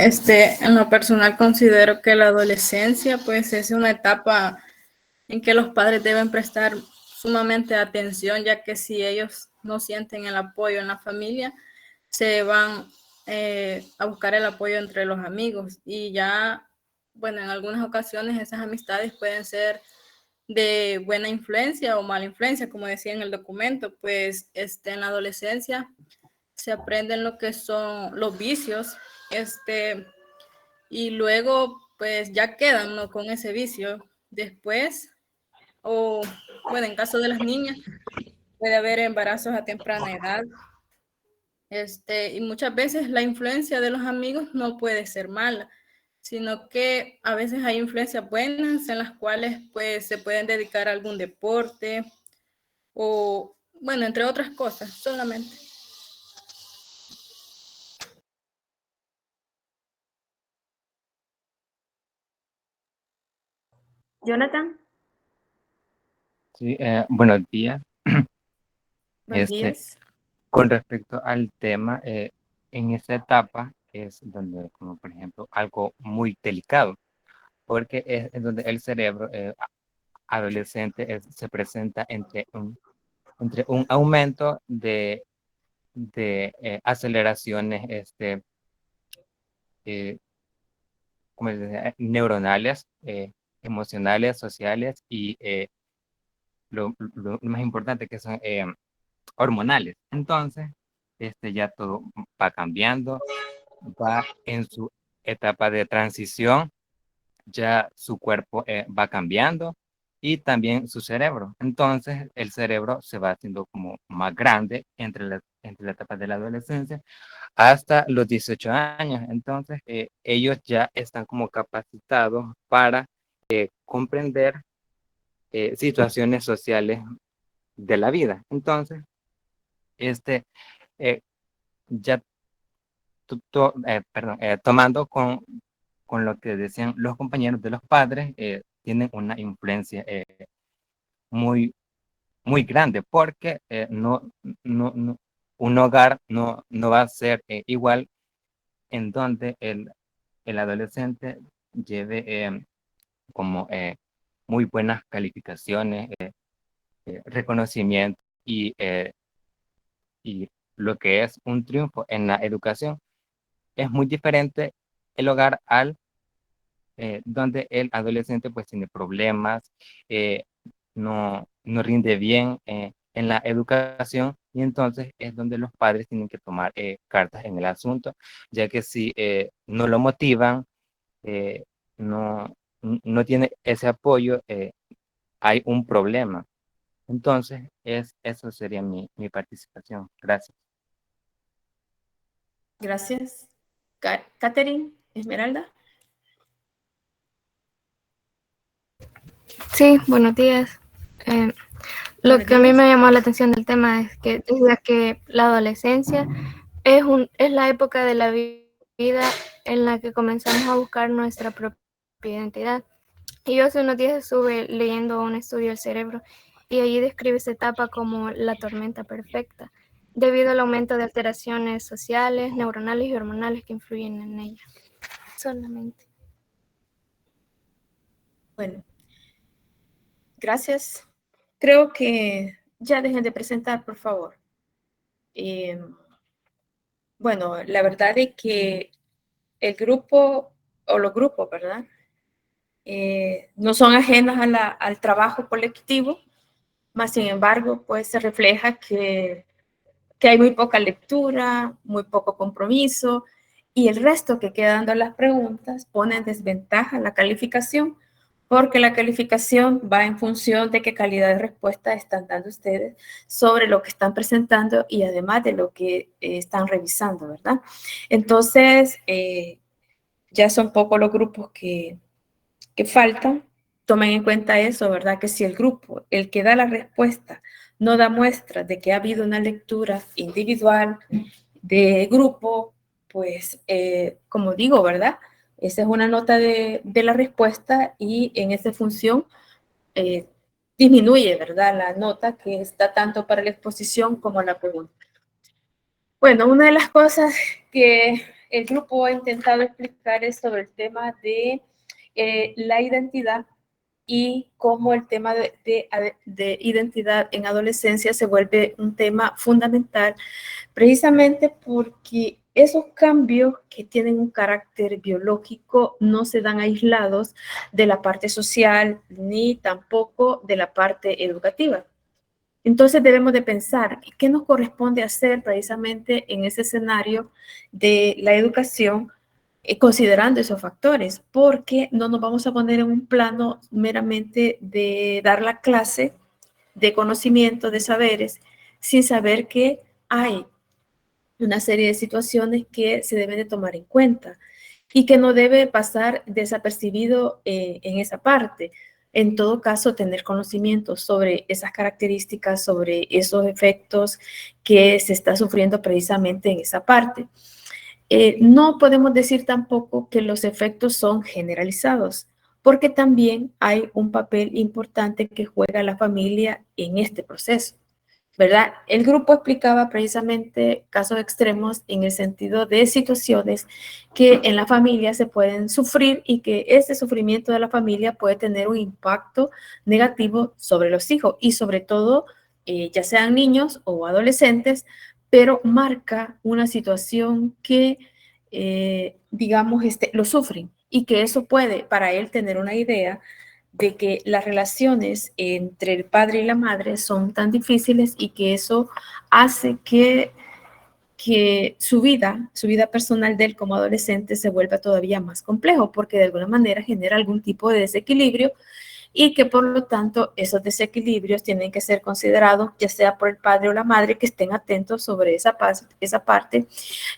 En lo personal considero que la adolescencia pues es una etapa en que los padres deben prestar sumamente atención, ya que si ellos no sienten el apoyo en la familia, se van a buscar el apoyo entre los amigos y ya, bueno, en algunas ocasiones esas amistades pueden ser de buena influencia o mala influencia, como decía en el documento, pues en la adolescencia se aprenden lo que son los vicios, y luego pues ya quedan, ¿no?, con ese vicio. Después, o bueno, en caso de las niñas, puede haber embarazos a temprana edad, y muchas veces la influencia de los amigos no puede ser mala, sino que a veces hay influencias buenas en las cuales pues se pueden dedicar a algún deporte o, bueno, entre otras cosas, solamente. Jonathan, Sí, buenos días. buenos Este, días. con respecto al tema, en esta etapa es donde, como por ejemplo, algo muy delicado, porque es donde el cerebro adolescente se presenta entre un aumento de aceleraciones eh, ¿cómo se dice? Neuronales, emocionales, sociales y lo más importante que son hormonales. Entonces, ya todo va cambiando, va en su etapa de transición, ya su cuerpo va cambiando y también su cerebro. Entonces, el cerebro se va haciendo como más grande entre la etapa de la adolescencia hasta los 18 años. Entonces, ellos ya están como capacitados para comprender situaciones sociales de la vida. Entonces, eh, ya tomando con lo que decían los compañeros de los padres, tienen una influencia muy, muy grande, porque un hogar no va a ser igual en donde el adolescente lleve como muy buenas calificaciones, reconocimiento y lo que es un triunfo en la educación. Es muy diferente el hogar al donde el adolescente pues tiene problemas, eh, no rinde bien en la educación, y entonces es donde los padres tienen que tomar cartas en el asunto, ya que si no lo motivan, eh, no, no tiene ese apoyo, hay un problema. Entonces, eso sería mi participación. Gracias. Gracias. Catherine, Esmeralda. Sí, buenos días. Lo Buenos que a mí días. me llamó la atención del tema es que decía que la adolescencia es la época de la vida en la que comenzamos a buscar nuestra propia identidad. Y yo hace unos días estuve leyendo un estudio del cerebro y allí describe esta etapa como la tormenta perfecta, debido al aumento de alteraciones sociales, neuronales y hormonales que influyen en ella. Solamente. Bueno, gracias. Creo que ya dejen de presentar, por favor. Bueno, la verdad es que el grupo o los grupos, ¿verdad? No son ajenos al trabajo colectivo, más sin embargo, pues se refleja que hay muy poca lectura, muy poco compromiso, y el resto que queda dando las preguntas pone en desventaja la calificación porque la calificación va en función de qué calidad de respuesta están dando ustedes sobre lo que están presentando y además de lo que están revisando, ¿verdad? Entonces, ya son pocos los grupos que faltan. Tomen en cuenta eso, ¿verdad? Que si el grupo, el que da la respuesta, no da muestras de que ha habido una lectura individual de grupo, pues, como digo, ¿verdad? Esa es una nota de la respuesta y en esa función disminuye, ¿verdad? La nota que está tanto para la exposición como la pregunta. Bueno, una de las cosas que el grupo ha intentado explicar es sobre el tema de la identidad y cómo el tema de identidad en adolescencia se vuelve un tema fundamental, precisamente porque esos cambios que tienen un carácter biológico no se dan aislados de la parte social ni tampoco de la parte educativa. Entonces debemos de pensar qué nos corresponde hacer precisamente en ese escenario de la educación, considerando esos factores, porque no nos vamos a poner en un plano meramente de dar la clase de conocimiento, de saberes, sin saber que hay una serie de situaciones que se deben de tomar en cuenta y que no debe pasar desapercibido en esa parte. En todo caso, tener conocimiento sobre esas características, sobre esos efectos que se está sufriendo precisamente en esa parte. No podemos decir tampoco que los efectos son generalizados, porque también hay un papel importante que juega la familia en este proceso, ¿verdad? El grupo explicaba precisamente casos extremos en el sentido de situaciones que en la familia se pueden sufrir y que ese sufrimiento de la familia puede tener un impacto negativo sobre los hijos y sobre todo, ya sean niños o adolescentes, pero marca una situación que, digamos, lo sufren y que eso puede para él tener una idea de que las relaciones entre el padre y la madre son tan difíciles y que eso hace que su vida personal de él como adolescente se vuelva todavía más complejo, porque de alguna manera genera algún tipo de desequilibrio y que por lo tanto esos desequilibrios tienen que ser considerados ya sea por el padre o la madre que estén atentos sobre esa parte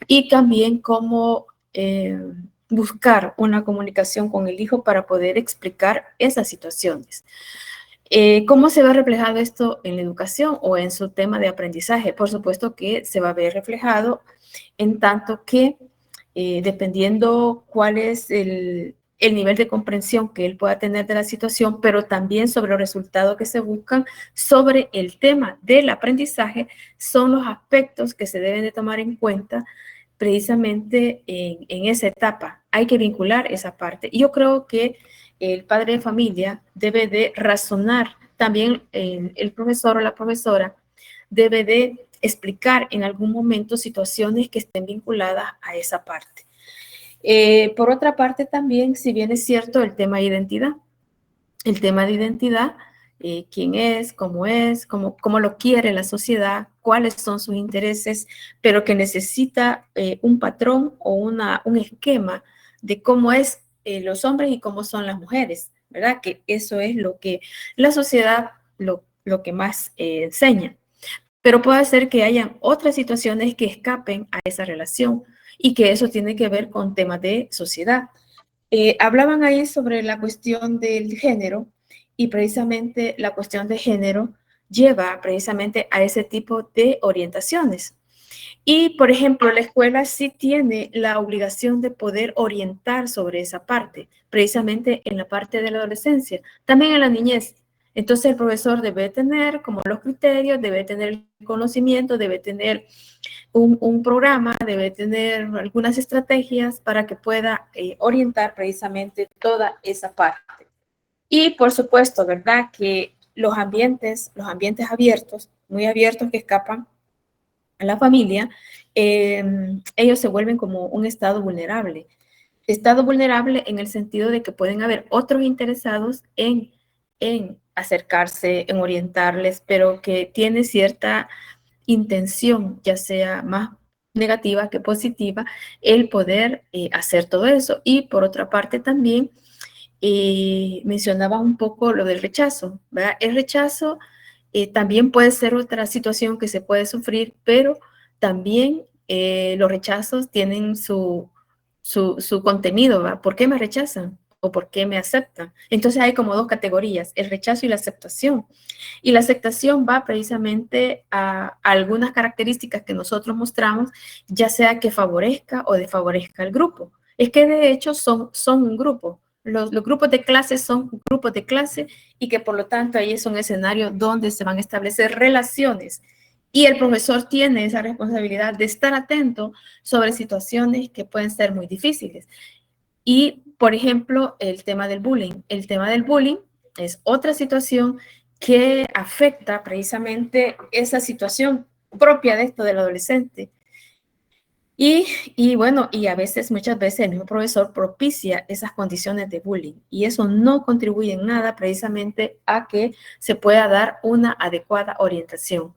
y también cómo buscar una comunicación con el hijo para poder explicar esas situaciones. ¿Cómo se ve reflejado esto en la educación o en su tema de aprendizaje? Por supuesto que se va a ver reflejado en tanto que dependiendo cuál es el nivel de comprensión que él pueda tener de la situación, pero también sobre los resultados que se buscan sobre el tema del aprendizaje, son los aspectos que se deben de tomar en cuenta precisamente en esa etapa. Hay que vincular esa parte. Y yo creo que el padre de familia debe de razonar, también el profesor o la profesora debe de explicar en algún momento situaciones que estén vinculadas a esa parte. Por otra parte también, si bien es cierto el tema de identidad, quién es, cómo lo quiere la sociedad, cuáles son sus intereses, pero que necesita un patrón o un esquema de cómo es los hombres y cómo son las mujeres, ¿verdad? Que eso es lo que la sociedad, lo que más enseña. Pero puede ser que hayan otras situaciones que escapen a esa relación y que eso tiene que ver con temas de sociedad. Hablaban ahí sobre la cuestión del género y precisamente la cuestión de género lleva precisamente a ese tipo de orientaciones. Y, por ejemplo, la escuela sí tiene la obligación de poder orientar sobre esa parte, precisamente en la parte de la adolescencia, también en la niñez. Entonces, el profesor debe tener como los criterios, debe tener el conocimiento, debe tener un programa, debe tener algunas estrategias para que pueda orientar precisamente toda esa parte. Y, por supuesto, ¿verdad? Que los ambientes abiertos, muy abiertos que escapan a la familia, ellos se vuelven como un estado vulnerable. Estado vulnerable en el sentido de que pueden haber otros interesados en acercarse, en orientarles, pero que tiene cierta intención, ya sea más negativa que positiva, el poder hacer todo eso. Y por otra parte también, mencionaba un poco lo del rechazo, ¿verdad? El rechazo también puede ser otra situación que se puede sufrir, pero también los rechazos tienen su contenido, ¿verdad? ¿Por qué me rechazan? ¿O por qué me aceptan? Entonces hay como dos categorías, el rechazo y la aceptación. Y la aceptación va precisamente a algunas características que nosotros mostramos, ya sea que favorezca o desfavorezca al grupo. Es que de hecho son un grupo. Los grupos de clase son grupos de clase y que por lo tanto ahí es un escenario donde se van a establecer relaciones. Y el profesor tiene esa responsabilidad de estar atento sobre situaciones que pueden ser muy difíciles. Y, por ejemplo, el tema del bullying. El tema del bullying es otra situación que afecta precisamente esa situación propia de esto del adolescente. Y bueno, y a veces, muchas veces el mismo profesor propicia esas condiciones de bullying y eso no contribuye en nada precisamente a que se pueda dar una adecuada orientación.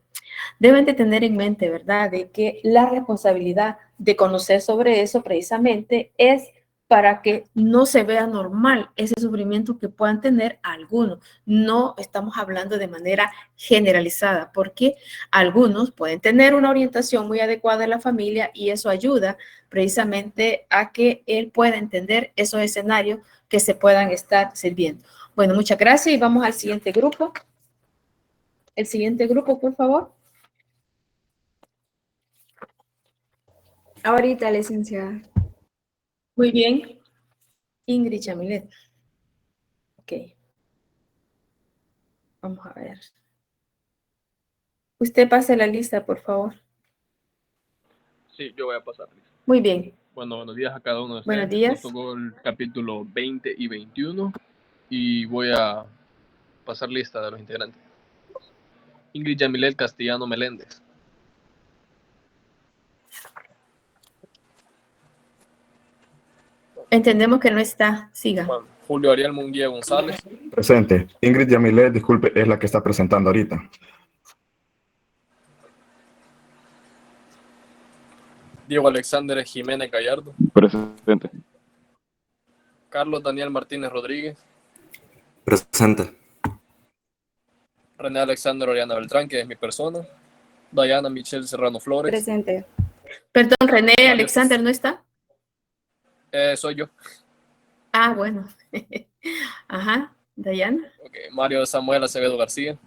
Deben de tener en mente, ¿verdad?, de que la responsabilidad de conocer sobre eso precisamente es para que no se vea normal ese sufrimiento que puedan tener algunos. No estamos hablando de manera generalizada, porque algunos pueden tener una orientación muy adecuada en la familia y eso ayuda precisamente a que él pueda entender esos escenarios que se puedan estar sirviendo. Bueno, muchas gracias y vamos al siguiente grupo. El siguiente grupo, por favor. Ahorita, licenciada. Muy bien. Ingrid Yamilet. Ok. Vamos a ver. Usted pase la lista, por favor. Sí, yo voy a pasar lista. Muy bien. Bueno, buenos días a cada uno de ustedes. Buenos días. Nos tocó el capítulo 20 y 21 y voy a pasar lista de los integrantes. Ingrid Yamilet Castellano Meléndez. Entendemos que no está. Siga. Bueno, Julio Ariel Munguía González. Presente. Ingrid Yamilet, disculpe, es la que está presentando ahorita. Diego Alexander Jiménez Gallardo. Presente. Carlos Daniel Martínez Rodríguez. Presente. René Alexander Oriana Beltrán, que es mi persona. Diana Michelle Serrano Flores. Presente. Perdón, René Alexander, ¿no está? Soy yo. Ah, bueno. Ajá. Diana. Okay. Mario Samuel Acevedo García.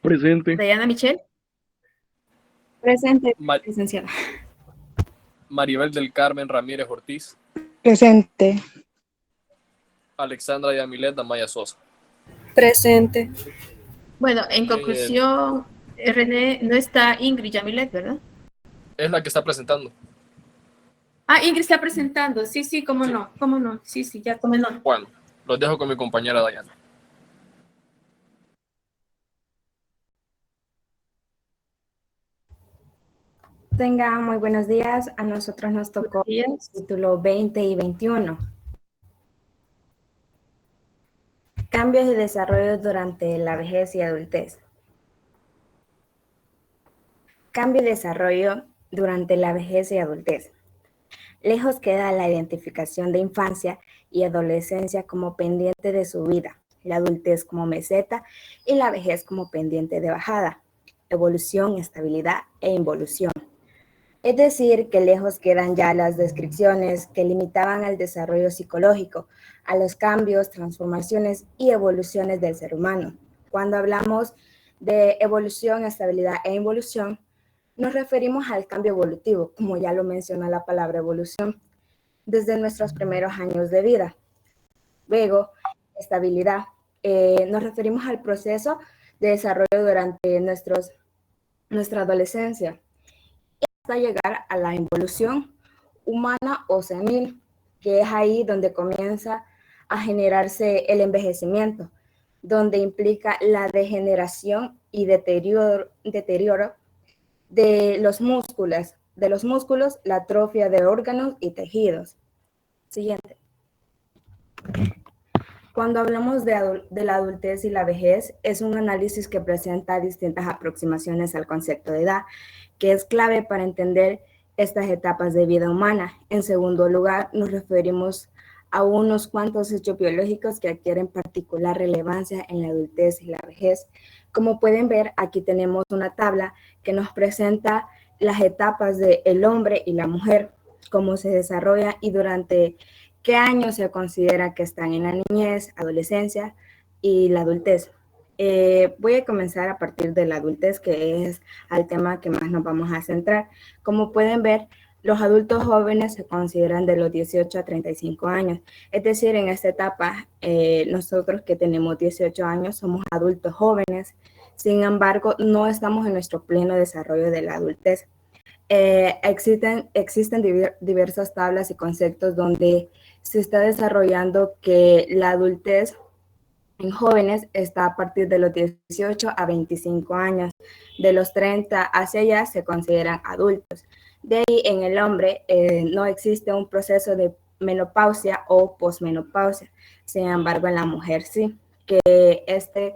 Presente. Diana Michelle. Presente, licenciada. Maribel del Carmen Ramírez Ortiz. Presente. Alexandra Yamilet Amaya Sosa. Presente. Bueno, en conclusión, René, no está Ingrid Yamilet, ¿verdad? Es la que está presentando. Ah, Ingrid está presentando. Sí, sí, cómo no, cómo no. Sí, sí, ya, cómo no. Bueno, los dejo con mi compañera Diana. Tengan muy buenos días. A nosotros nos tocó el título 20 y 21. Cambios y desarrollos durante la vejez y adultez. Cambio y desarrollo durante la vejez y adultez. Lejos queda la identificación de infancia y adolescencia como pendiente de su vida, la adultez como meseta y la vejez como pendiente de bajada, evolución, estabilidad e involución. Es decir, que lejos quedan ya las descripciones que limitaban al desarrollo psicológico, a los cambios, transformaciones y evoluciones del ser humano. Cuando hablamos de evolución, estabilidad e involución, nos referimos al cambio evolutivo, como ya lo menciona la palabra evolución, desde nuestros primeros años de vida. Luego, estabilidad, nos referimos al proceso de desarrollo durante nuestra adolescencia, hasta llegar a la involución humana o senil, que es ahí donde comienza a generarse el envejecimiento, donde implica la degeneración y deterioro de los músculos, la atrofia de órganos y tejidos. Siguiente. Cuando hablamos de la adultez y la vejez, es un análisis que presenta distintas aproximaciones al concepto de edad, que es clave para entender estas etapas de vida humana. En segundo lugar, nos referimos a unos cuantos hechos biológicos que adquieren particular relevancia en la adultez y la vejez. Como pueden ver, aquí tenemos una tabla que nos presenta las etapas del hombre y la mujer, cómo se desarrolla y durante qué años se considera que están en la niñez, adolescencia y la adultez. Voy a comenzar a partir de la adultez, que es el tema que más nos vamos a centrar. Como pueden ver, los adultos jóvenes se consideran de los 18 a 35 años. Es decir, en esta etapa, nosotros que tenemos 18 años somos adultos jóvenes. Sin embargo, no estamos en nuestro pleno desarrollo de la adultez. Existen diversas tablas y conceptos donde se está desarrollando que la adultez en jóvenes está a partir de los 18 a 25 años. De los 30 hacia allá se consideran adultos. De ahí en el hombre no existe un proceso de menopausia o posmenopausia. Sin embargo, en la mujer sí, que este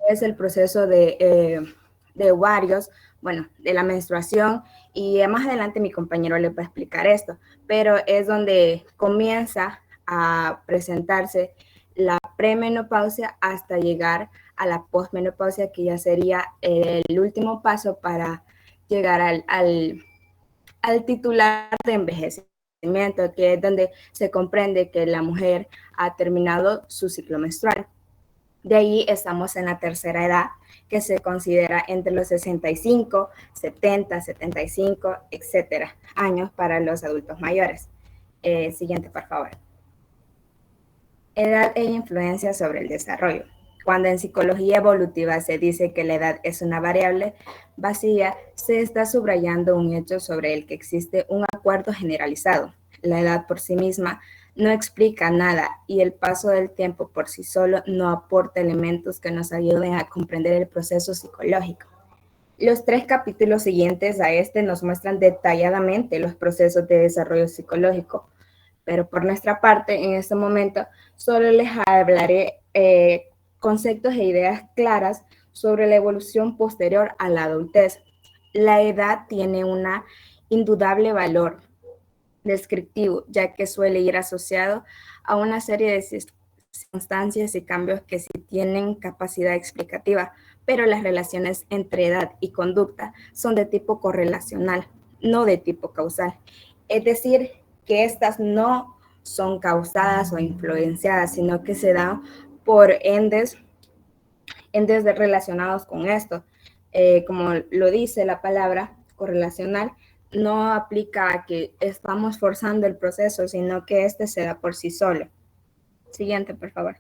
es el proceso de ovarios, bueno, de la menstruación, y más adelante mi compañero les va a explicar esto, pero es donde comienza a presentarse la premenopausia hasta llegar a la posmenopausia, que ya sería el último paso para llegar al titular de envejecimiento, que es donde se comprende que la mujer ha terminado su ciclo menstrual. De ahí estamos en la tercera edad, que se considera entre los 65, 70, 75, etcétera, años para los adultos mayores. Siguiente, por favor. Edad e influencia sobre el desarrollo. Cuando en psicología evolutiva se dice que la edad es una variable vacía, se está subrayando un hecho sobre el que existe un acuerdo generalizado. La edad por sí misma no explica nada y el paso del tiempo por sí solo no aporta elementos que nos ayuden a comprender el proceso psicológico. Los 3 capítulos siguientes a este nos muestran detalladamente los procesos de desarrollo psicológico, pero por nuestra parte, en este momento, solo les hablaré conceptos e ideas claras sobre la evolución posterior a la adultez. La edad tiene un indudable valor descriptivo, ya que suele ir asociado a una serie de circunstancias y cambios que sí tienen capacidad explicativa, pero las relaciones entre edad y conducta son de tipo correlacional, no de tipo causal. Es decir, que estas no son causadas o influenciadas, sino que se dan por entes relacionados con esto. Como lo dice la palabra correlacional, no aplica a que estamos forzando el proceso, sino que este se da por sí solo. Siguiente, por favor.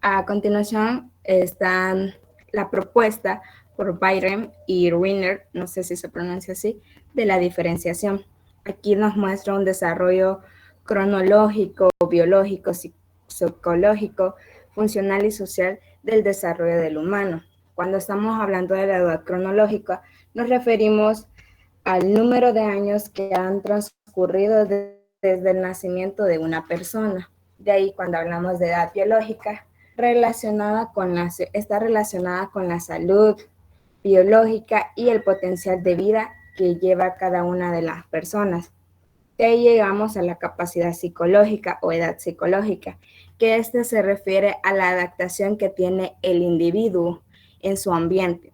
A continuación está la propuesta por Byron y Wiener, no sé si se pronuncia así, de la diferenciación. Aquí nos muestra un desarrollo cronológico, biológico, psicológico, funcional y social del desarrollo del humano. Cuando estamos hablando de la edad cronológica, nos referimos al número de años que han transcurrido desde el nacimiento de una persona. De ahí, cuando hablamos de edad biológica, está relacionada con la salud biológica y el potencial de vida que lleva cada una de las personas. De ahí llegamos a la capacidad psicológica o edad psicológica, que se refiere a la adaptación que tiene el individuo en su ambiente.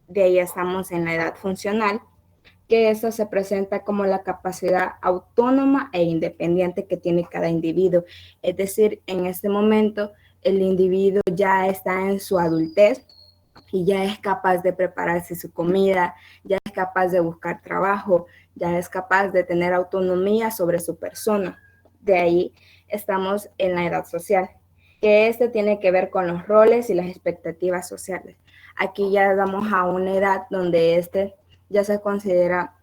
De ahí estamos en la edad funcional, que eso se presenta como la capacidad autónoma e independiente que tiene cada individuo. Es decir, en este momento el individuo ya está en su adultez y ya es capaz de prepararse su comida, ya es capaz de buscar trabajo, ya es capaz de tener autonomía sobre su persona. De ahí estamos en la edad social, que tiene que ver con los roles y las expectativas sociales. Aquí ya damos a una edad donde ya se considera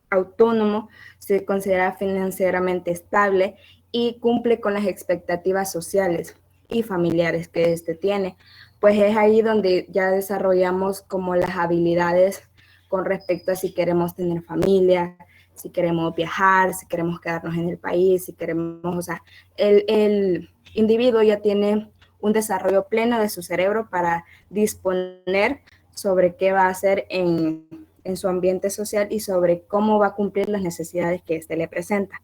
autónomo, se considera financieramente estable y cumple con las expectativas sociales y familiares que tiene. Pues es ahí donde ya desarrollamos como las habilidades con respecto a si queremos tener familia, si queremos viajar, si queremos quedarnos en el país, si queremos, o sea, el individuo ya tiene un desarrollo pleno de su cerebro para disponer sobre qué va a hacer en su ambiente social y sobre cómo va a cumplir las necesidades que le presenta.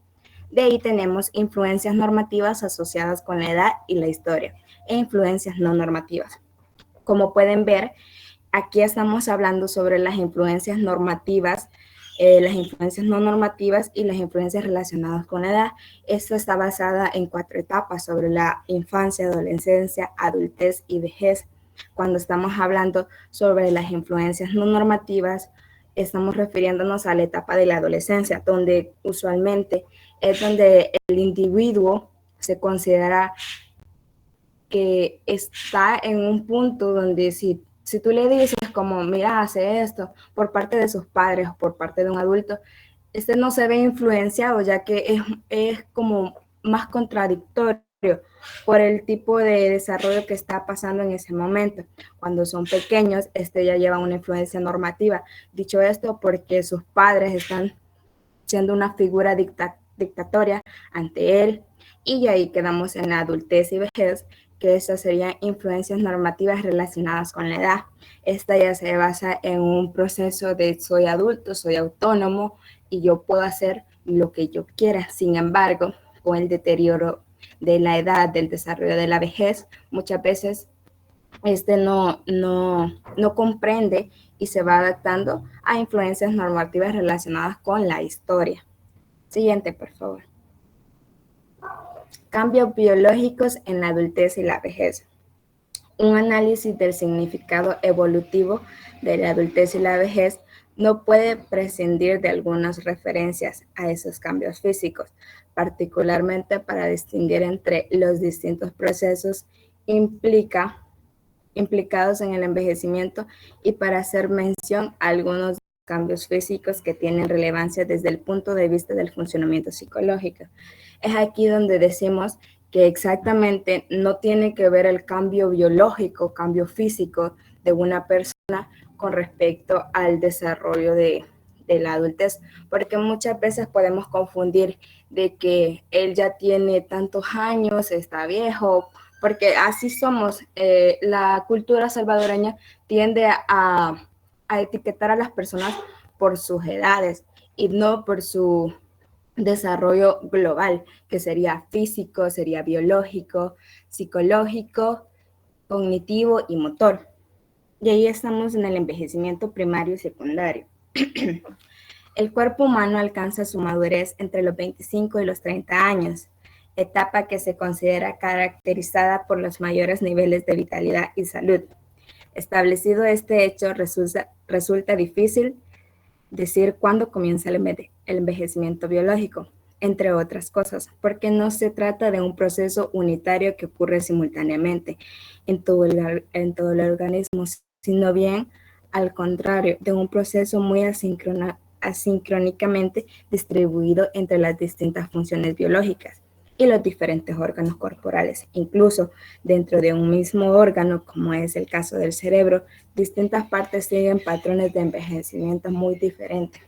De ahí tenemos influencias normativas asociadas con la edad y la historia, e influencias no normativas. Como pueden ver, aquí estamos hablando sobre las influencias normativas, las influencias no normativas y las influencias relacionadas con la edad. Esto está basada en 4 etapas sobre la infancia, adolescencia, adultez y vejez. Cuando estamos hablando sobre las influencias no normativas, estamos refiriéndonos a la etapa de la adolescencia, donde usualmente es donde el individuo se considera que está en un punto donde si tú le dices como, mira, hace esto por parte de sus padres o por parte de un adulto, no se ve influenciado, ya que es como más contradictorio por el tipo de desarrollo que está pasando en ese momento. Cuando son pequeños, ya lleva una influencia normativa. Dicho esto, porque sus padres están siendo una figura dictatoria ante él, y ahí quedamos en la adultez y vejez, que estas serían influencias normativas relacionadas con la edad. Esta ya se basa en un proceso de soy adulto, soy autónomo y yo puedo hacer lo que yo quiera. Sin embargo, con el deterioro de la edad, del desarrollo de la vejez, muchas veces no comprende y se va adaptando a influencias normativas relacionadas con la historia. Siguiente, por favor. Cambios biológicos en la adultez y la vejez. Un análisis del significado evolutivo de la adultez y la vejez no puede prescindir de algunas referencias a esos cambios físicos, particularmente para distinguir entre los distintos procesos implicados en el envejecimiento y para hacer mención a algunos cambios físicos que tienen relevancia desde el punto de vista del funcionamiento psicológico. Es aquí donde decimos que exactamente no tiene que ver el cambio biológico, cambio físico de una persona con respecto al desarrollo de la adultez, porque muchas veces podemos confundir de que él ya tiene tantos años, está viejo, porque así somos. La cultura salvadoreña tiende a etiquetar a las personas por sus edades y no por su desarrollo global, que sería físico, sería biológico, psicológico, cognitivo y motor. Y ahí estamos en el envejecimiento primario y secundario. El cuerpo humano alcanza su madurez entre los 25 y los 30 años, etapa que se considera caracterizada por los mayores niveles de vitalidad y salud. Establecido este hecho, resulta difícil decir cuándo comienza el envejecimiento biológico, entre otras cosas, porque no se trata de un proceso unitario que ocurre simultáneamente en todo el organismo, sino bien al contrario, de un proceso muy asincrónicamente distribuido entre las distintas funciones biológicas y los diferentes órganos corporales. Incluso dentro de un mismo órgano, como es el caso del cerebro, distintas partes siguen patrones de envejecimiento muy diferentes.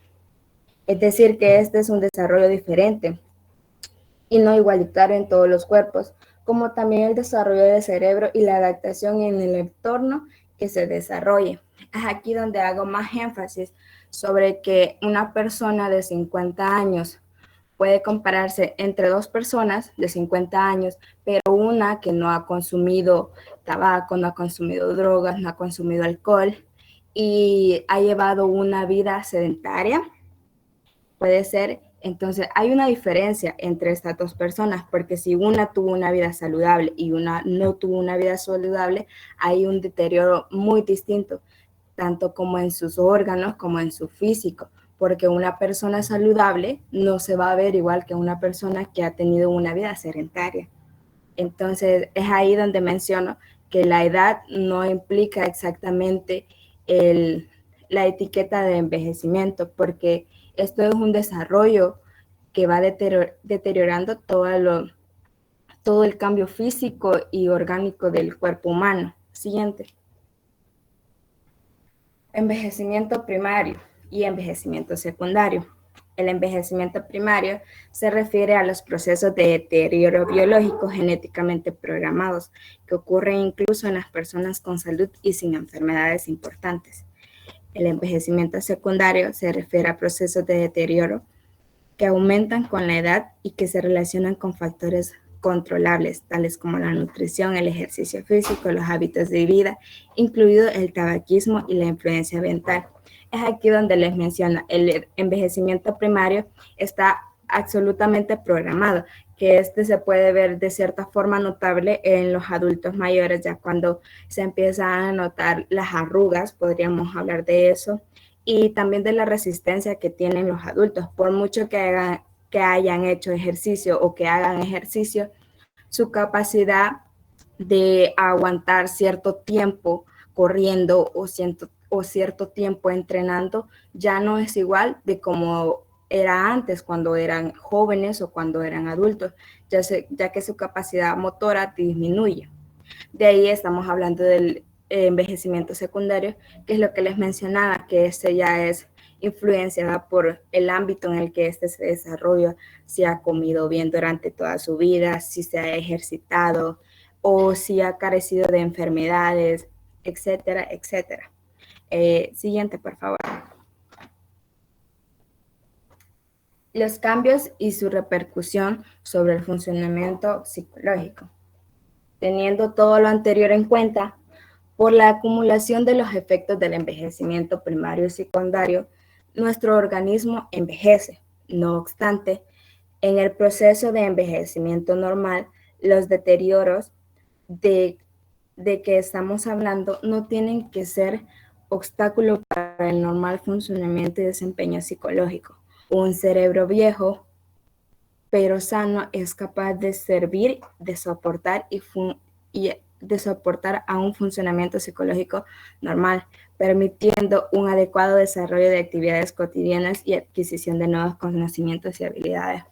Es decir, que este es un desarrollo diferente y no igualitario en todos los cuerpos, como también el desarrollo del cerebro y la adaptación en el entorno que se desarrolle. Es aquí donde hago más énfasis sobre que una persona de 50 años puede compararse entre dos personas de 50 años, pero una que no ha consumido tabaco, no ha consumido drogas, no ha consumido alcohol y ha llevado una vida sedentaria. Puede ser, entonces hay una diferencia entre estas dos personas, porque si una tuvo una vida saludable y una no tuvo una vida saludable, hay un deterioro muy distinto, tanto como en sus órganos como en su físico, porque una persona saludable no se va a ver igual que una persona que ha tenido una vida sedentaria. Entonces, es ahí donde menciono que la edad no implica exactamente la etiqueta de envejecimiento, porque esto es un desarrollo que va deteriorando todo el cambio físico y orgánico del cuerpo humano. Siguiente. Envejecimiento primario y envejecimiento secundario. El envejecimiento primario se refiere a los procesos de deterioro biológico genéticamente programados que ocurren incluso en las personas con salud y sin enfermedades importantes. El envejecimiento secundario se refiere a procesos de deterioro que aumentan con la edad y que se relacionan con factores controlables, tales como la nutrición, el ejercicio físico, los hábitos de vida, incluido el tabaquismo y la influencia ambiental. Es aquí donde les menciono, el envejecimiento primario está absolutamente programado, que este se puede ver de cierta forma notable en los adultos mayores, ya cuando se empiezan a notar las arrugas, podríamos hablar de eso, y también de la resistencia que tienen los adultos, por mucho que hayan hecho ejercicio o que hagan ejercicio, su capacidad de aguantar cierto tiempo corriendo o cierto tiempo entrenando ya no es igual de como era antes cuando eran jóvenes o cuando eran adultos, ya que su capacidad motora disminuye. De ahí estamos hablando del envejecimiento secundario, que es lo que les mencionaba, que este ya es influenciada por el ámbito en el que este se desarrolla, si ha comido bien durante toda su vida, si se ha ejercitado o si ha carecido de enfermedades, etcétera, etcétera. Siguiente, por favor. Los cambios y su repercusión sobre el funcionamiento psicológico. Teniendo todo lo anterior en cuenta, por la acumulación de los efectos del envejecimiento primario y secundario, nuestro organismo envejece. No obstante, en el proceso de envejecimiento normal, los deterioros de que estamos hablando no tienen que ser obstáculo para el normal funcionamiento y desempeño psicológico. Un cerebro viejo pero sano es capaz de servir, de soportar y de soportar a un funcionamiento psicológico normal, permitiendo un adecuado desarrollo de actividades cotidianas y adquisición de nuevos conocimientos y habilidades.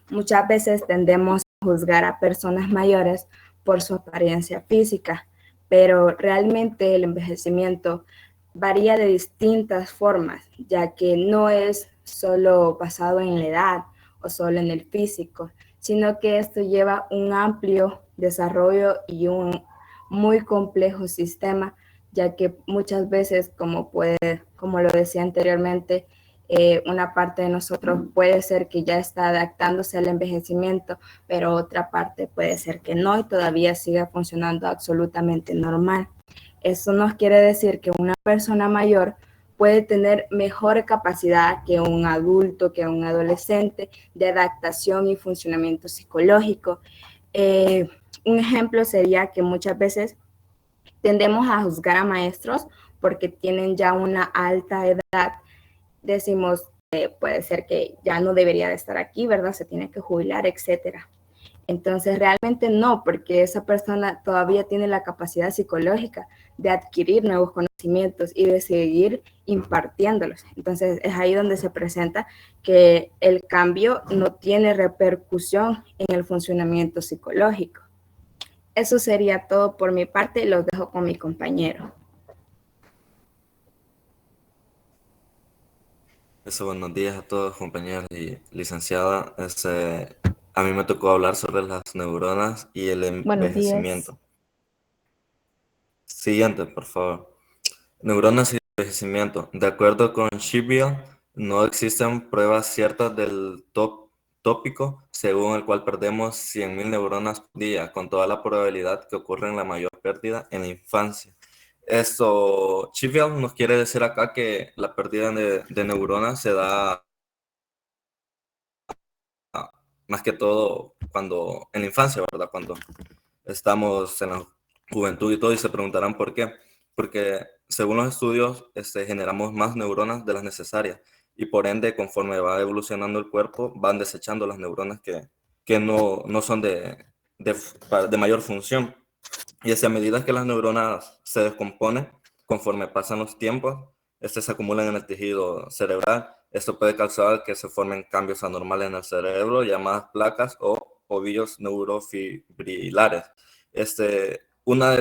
Muchas veces tendemos a juzgar a personas mayores por su apariencia física, pero realmente el envejecimiento varía de distintas formas, ya que no es solo basado en la edad o solo en el físico, sino que esto lleva un amplio desarrollo y un muy complejo sistema, ya que muchas veces, como lo decía anteriormente, una parte de nosotros puede ser que ya está adaptándose al envejecimiento, pero otra parte puede ser que no y todavía siga funcionando absolutamente normal. Eso nos quiere decir que una persona mayor puede tener mejor capacidad que un adulto, que un adolescente de adaptación y funcionamiento psicológico. Un ejemplo sería que muchas veces tendemos a juzgar a maestros porque tienen ya una alta edad. Decimos, puede ser que ya no debería de estar aquí, ¿verdad? Se tiene que jubilar, etcétera. Entonces, realmente no, porque esa persona todavía tiene la capacidad psicológica de adquirir nuevos conocimientos y de seguir impartiéndolos. Entonces, es ahí donde se presenta que el cambio no tiene repercusión en el funcionamiento psicológico. Eso sería todo por mi parte, los dejo con mi compañero. Buenos días a todos, compañeros y licenciada. A mí me tocó hablar sobre las neuronas y el Buenos días. envejecimiento. Siguiente, por favor. Neuronas y envejecimiento. De acuerdo con Sheffield, no existen pruebas ciertas del tópico según el cual perdemos 100.000 neuronas por día, con toda la probabilidad que ocurre la mayor pérdida en la infancia. Esto, Sheffield nos quiere decir acá que la pérdida de neuronas se da más que todo cuando en la infancia, ¿verdad? Cuando estamos en la juventud y todo, y se preguntarán por qué. Porque según los estudios, generamos más neuronas de las necesarias y por ende, conforme va evolucionando el cuerpo, van desechando las neuronas que no son de mayor función. Y a medida que las neuronas se descomponen, conforme pasan los tiempos, se acumulan en el tejido cerebral. Esto puede causar que se formen cambios anormales en el cerebro, llamadas placas o ovillos neurofibrilares. Una de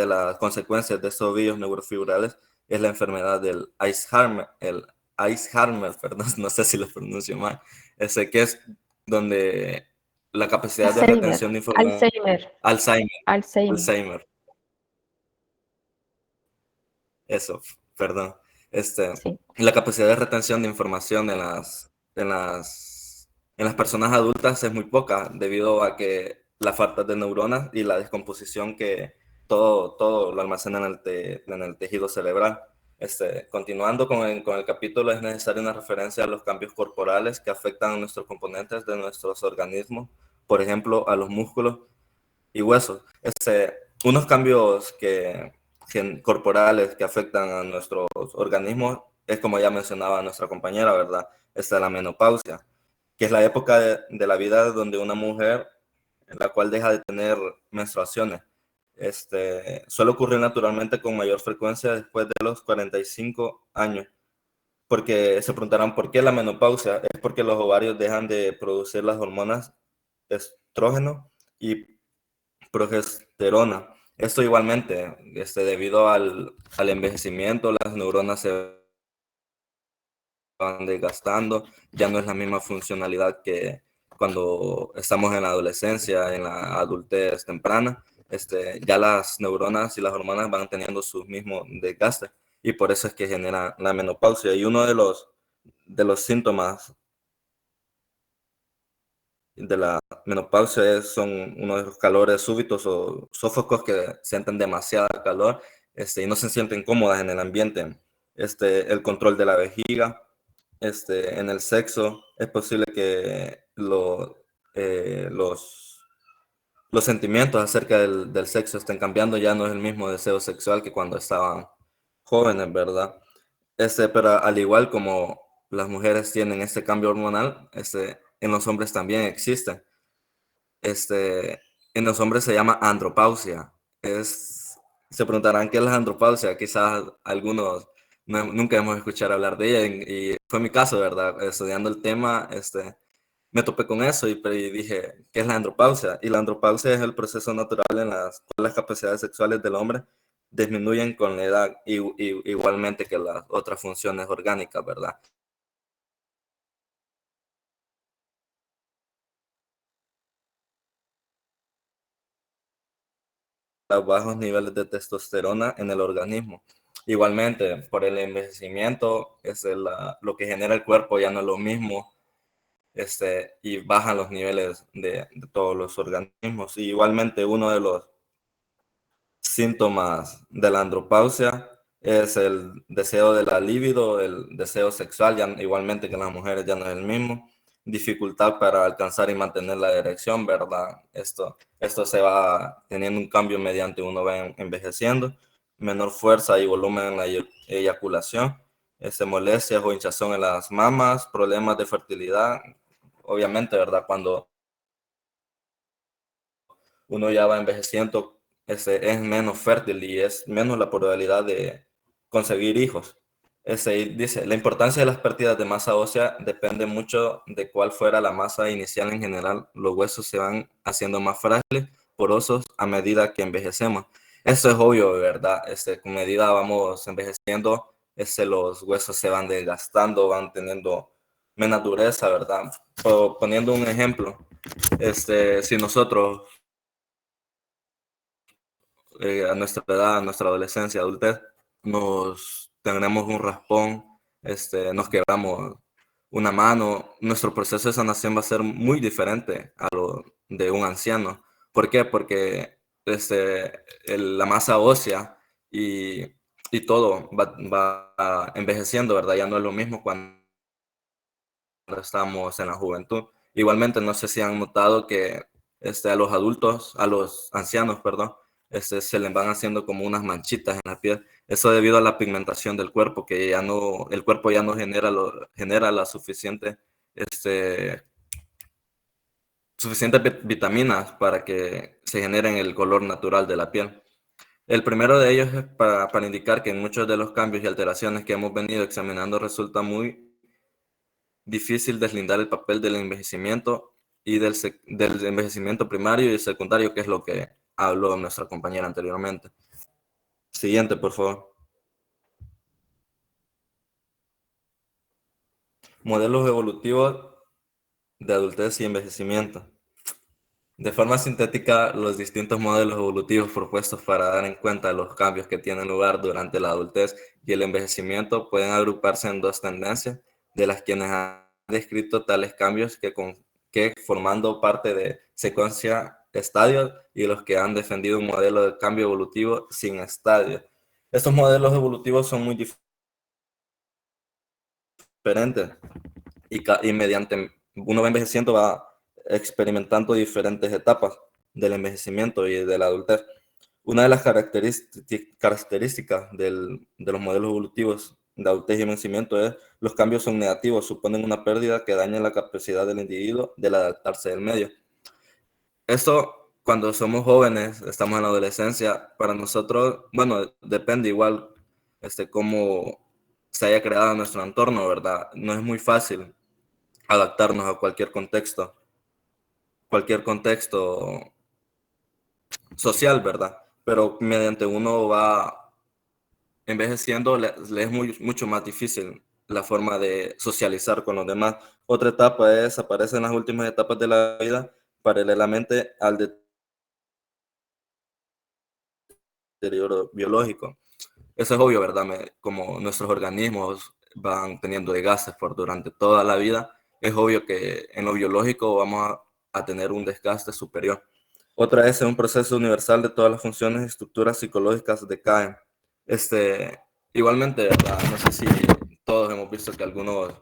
las consecuencias de estos ovillos neurofibrilares es la enfermedad del Alzheimer, perdón, no sé si lo pronuncio mal, que es donde la capacidad de retención de información... Alzheimer. Eso, perdón. Sí. La capacidad de retención de información en las personas adultas es muy poca, debido a que la falta de neuronas y la descomposición que todo lo almacena en el tejido cerebral. Continuando con el capítulo, es necesaria una referencia a los cambios corporales que afectan a nuestros componentes de nuestros organismos, por ejemplo, a los músculos y huesos. Unos cambios corporales que afectan a nuestros organismos es, como ya mencionaba nuestra compañera, ¿verdad? La menopausia, que es la época de la vida donde una mujer, en la cual deja de tener menstruaciones. Suele ocurrir naturalmente con mayor frecuencia después de los 45 años, porque se preguntarán por qué la menopausia. Es porque los ovarios dejan de producir las hormonas estrógeno y progesterona. Esto igualmente, debido al envejecimiento, las neuronas se van desgastando, ya no es la misma funcionalidad que cuando estamos en la adolescencia, en la adultez temprana. Ya las neuronas y las hormonas van teniendo sus mismos desgastes, y por eso es que genera la menopausia. Y uno de los síntomas de la menopausia son uno de los calores súbitos o sofocos, que sienten demasiada calor, y no se sienten cómodas en el ambiente. El control de la vejiga. En el sexo es posible que los sentimientos acerca del sexo estén cambiando. Ya no es el mismo deseo sexual que cuando estaban jóvenes, ¿verdad? Pero al igual como las mujeres tienen este cambio hormonal, en los hombres también existe. En los hombres se llama andropausia. Se preguntarán qué es la andropausia. Quizás algunos nunca hemos escuchado hablar de ella, y fue mi caso, ¿verdad? Estudiando el tema, me topé con eso y dije, ¿qué es la andropausia? Y la andropausia es el proceso natural en las cuales las capacidades sexuales del hombre disminuyen con la edad, igualmente que las otras funciones orgánicas, ¿verdad? Los bajos niveles de testosterona en el organismo. Igualmente, por el envejecimiento, lo que genera el cuerpo ya no es lo mismo, y bajan los niveles de todos los organismos. Y igualmente, uno de los síntomas de la andropausia es el deseo de la libido, el deseo sexual, igualmente que en las mujeres ya no es el mismo. Dificultad para alcanzar y mantener la erección, ¿verdad? Esto se va teniendo un cambio mediante uno va envejeciendo. Menor fuerza y volumen en la eyaculación. Molestias o hinchazón en las mamas, problemas de fertilidad. Obviamente, ¿verdad? Cuando uno ya va envejeciendo, es menos fértil y es menos la probabilidad de concebir hijos. Dice, la importancia de las pérdidas de masa ósea depende mucho de cuál fuera la masa inicial en general. Los huesos se van haciendo más frágiles, porosos, a medida que envejecemos. Eso es obvio, ¿verdad? Con medida vamos envejeciendo, los huesos se van desgastando, van teniendo menos dureza, ¿verdad? Poniendo un ejemplo, si nosotros a nuestra edad, a nuestra adolescencia, adultez, tenemos un raspón, nos quebramos una mano, nuestro proceso de sanación va a ser muy diferente a lo de un anciano. ¿Por qué? Porque la masa ósea y todo va envejeciendo, ¿verdad? Ya no es lo mismo cuando estamos en la juventud. Igualmente, no sé si han notado que a los ancianos, perdón, se les van haciendo como unas manchitas en la piel. Eso debido a la pigmentación del cuerpo, que el cuerpo ya no genera la suficientes vitaminas para que se generen el color natural de la piel. El primero de ellos es para indicar que en muchos de los cambios y alteraciones que hemos venido examinando resulta muy difícil deslindar el papel del envejecimiento y del envejecimiento primario y secundario, que es lo que habló nuestra compañera anteriormente. Siguiente, por favor. Modelos evolutivos de adultez y envejecimiento. De forma sintética, los distintos modelos evolutivos propuestos para dar en cuenta los cambios que tienen lugar durante la adultez y el envejecimiento pueden agruparse en dos tendencias, de las quienes descrito tales cambios que formando parte de secuencia estadios y los que han defendido un modelo de cambio evolutivo sin estadios. Estos modelos evolutivos son muy diferentes y mediante uno va envejeciendo va experimentando diferentes etapas del envejecimiento y de la adultez. Una de las características de los modelos evolutivos de adultez y envejecimiento es los cambios son negativos, suponen una pérdida que daña la capacidad del individuo de adaptarse al medio. Esto, cuando somos jóvenes, estamos en la adolescencia, para nosotros, bueno, depende igual cómo se haya creado nuestro entorno, ¿verdad? No es muy fácil adaptarnos a cualquier contexto social, ¿verdad? Pero mediante uno va envejeciendo, le es mucho más difícil la forma de socializar con los demás. Otra etapa aparece en las últimas etapas de la vida, paralelamente al deterioro biológico. Eso es obvio, ¿verdad? Como nuestros organismos van teniendo desgastes durante toda la vida, es obvio que en lo biológico vamos a tener un desgaste superior. Otra es un proceso universal de todas las funciones y estructuras psicológicas decaen. Igualmente, ¿verdad? No sé si todos hemos visto que algunos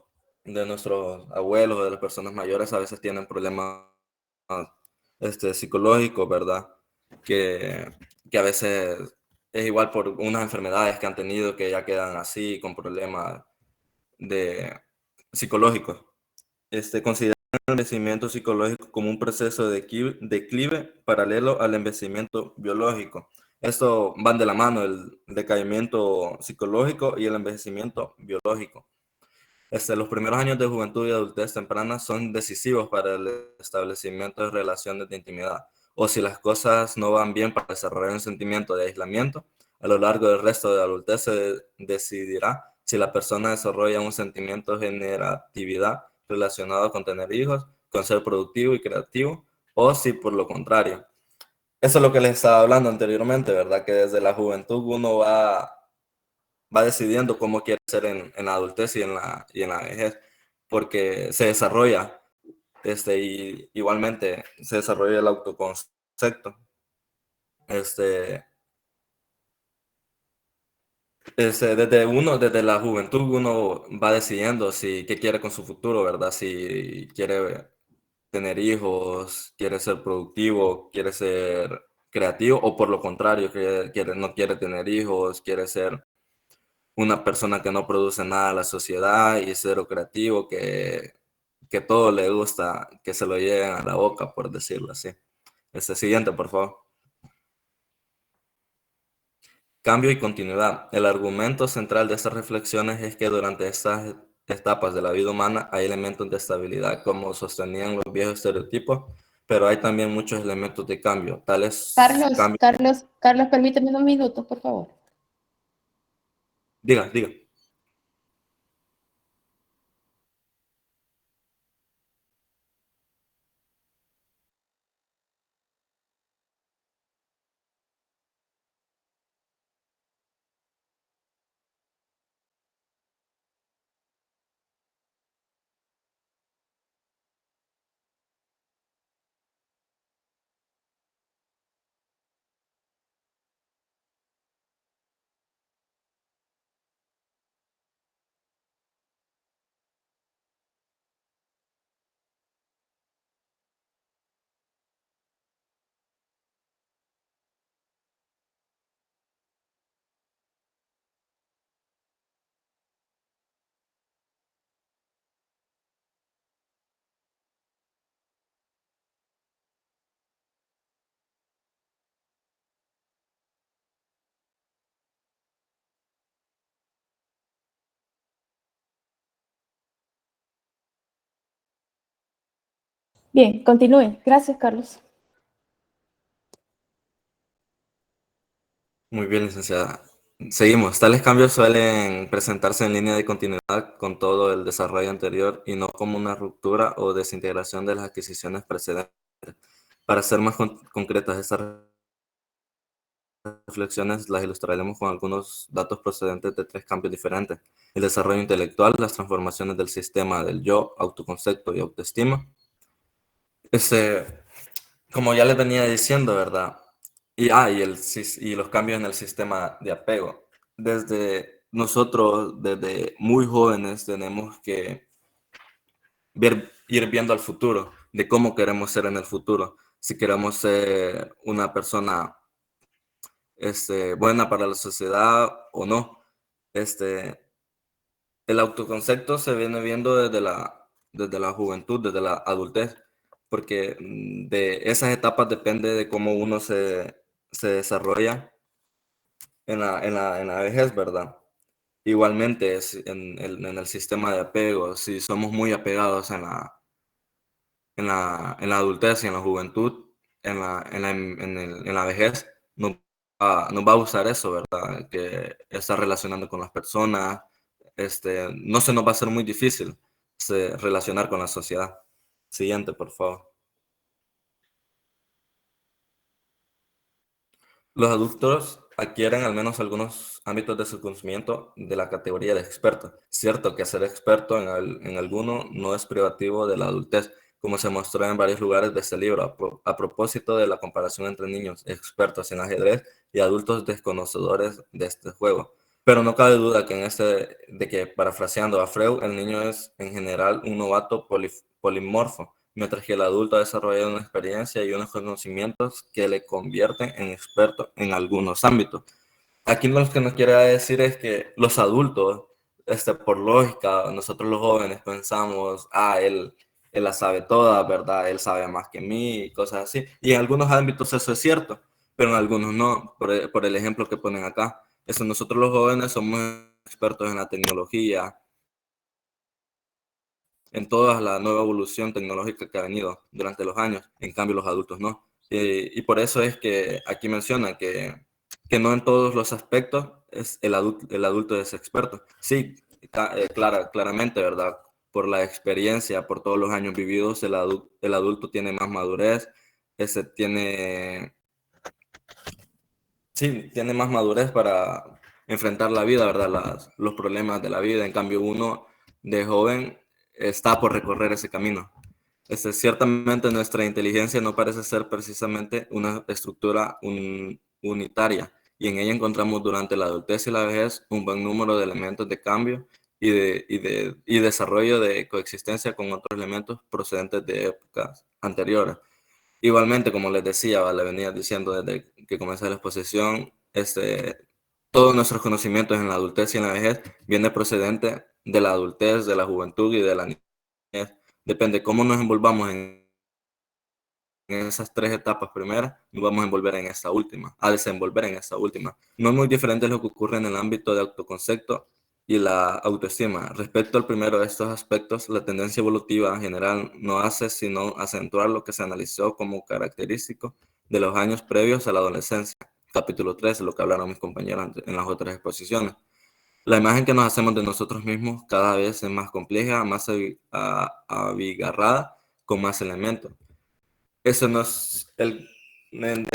de nuestros abuelos o de las personas mayores a veces tienen problemas psicológicos, ¿verdad? Que a veces es igual por unas enfermedades que han tenido que ya quedan así con problemas psicológicos. Consideran el envejecimiento psicológico como un proceso de declive paralelo al envejecimiento biológico. Esto van de la mano, el decaimiento psicológico y el envejecimiento biológico. Los primeros años de juventud y adultez temprana son decisivos para el establecimiento de relaciones de intimidad. O si las cosas no van bien para desarrollar un sentimiento de aislamiento, a lo largo del resto de la adultez se decidirá si la persona desarrolla un sentimiento de generatividad relacionado con tener hijos, con ser productivo y creativo, o si por lo contrario. Eso es lo que les estaba hablando anteriormente, ¿verdad? Que desde la juventud uno va decidiendo cómo quiere ser en la adultez y en la vejez, porque se desarrolla, y igualmente se desarrolla el autoconcepto. Desde la juventud uno va decidiendo qué quiere con su futuro, ¿verdad? Si quiere tener hijos, quiere ser productivo, quiere ser creativo, o por lo contrario, no quiere tener hijos, quiere ser una persona que no produce nada a la sociedad y es cero creativo, que todo le gusta, que se lo lleven a la boca, por decirlo así. Siguiente, por favor. Cambio y continuidad. El argumento central de estas reflexiones es que durante estas etapas de la vida humana hay elementos de estabilidad, como sostenían los viejos estereotipos, pero hay también muchos elementos de cambio, tales cambios. Carlos, permíteme unos minutos, por favor. Diga. Bien, continúe. Gracias, Carlos. Muy bien, licenciada. Seguimos. Tales cambios suelen presentarse en línea de continuidad con todo el desarrollo anterior y no como una ruptura o desintegración de las adquisiciones precedentes. Para ser más concretas, estas reflexiones las ilustraremos con algunos datos procedentes de 3 campos diferentes: el desarrollo intelectual, las transformaciones del sistema del yo, autoconcepto y autoestima. Como ya les venía diciendo, ¿verdad? Y los cambios en el sistema de apego. Desde muy jóvenes, tenemos que ir viendo al futuro, de cómo queremos ser en el futuro. Si queremos ser una persona buena para la sociedad o no. El autoconcepto se viene viendo desde la juventud, desde la adultez, porque de esas etapas depende de cómo uno se desarrolla en la vejez, ¿verdad? Igualmente en el sistema de apego, si somos muy apegados en la adultez y en la juventud, en la vejez, nos va a usar eso, ¿verdad? Que estar relacionando con las personas, no se nos va a hacer muy difícil relacionar con la sociedad. Siguiente, por favor. Los adultos adquieren al menos algunos ámbitos de su conocimiento de la categoría de experto. Cierto que ser experto en alguno no es privativo de la adultez, como se mostró en varios lugares de este libro, a propósito de la comparación entre niños expertos en ajedrez y adultos desconocedores de este juego. Pero no cabe duda de que, parafraseando a Freud, el niño es en general un novato polimorfo, mientras que el adulto ha desarrollado una experiencia y unos conocimientos que le convierten en experto en algunos ámbitos. Aquí lo que nos quiere decir es que los adultos, por lógica, nosotros los jóvenes pensamos, él la sabe toda, ¿verdad? Él sabe más que mí y cosas así. Y en algunos ámbitos eso es cierto, pero en algunos no, por el ejemplo que ponen acá. Nosotros los jóvenes somos expertos en la tecnología, en toda la nueva evolución tecnológica que ha venido durante los años, en cambio los adultos no. Y por eso es que aquí menciona que no en todos los aspectos el adulto es experto. Sí, claramente, ¿verdad? Por la experiencia, por todos los años vividos, el adulto tiene más madurez, tiene más madurez para enfrentar la vida, ¿verdad? Los problemas de la vida. En cambio, uno de joven está por recorrer ese camino. Ciertamente nuestra inteligencia no parece ser precisamente una estructura unitaria, y en ella encontramos durante la adultez y la vejez un buen número de elementos de cambio y desarrollo de coexistencia con otros elementos procedentes de épocas anteriores. Igualmente, como les decía, le venía diciendo desde que comencé la exposición, todos nuestros conocimientos en la adultez y en la vejez viene procedente de la adultez, de la juventud y de la niñez. Depende cómo nos envolvamos en esas 3 etapas primeras, nos vamos a desenvolver en esta última. No es muy diferente lo que ocurre en el ámbito de autoconcepto y la autoestima. Respecto al primero de estos aspectos, la tendencia evolutiva general no hace sino acentuar lo que se analizó como característico de los años previos a la adolescencia. Capítulo 3, lo que hablaron mis compañeros en las otras exposiciones. La imagen que nos hacemos de nosotros mismos cada vez es más compleja, más abigarrada, con más elementos. Eso no es el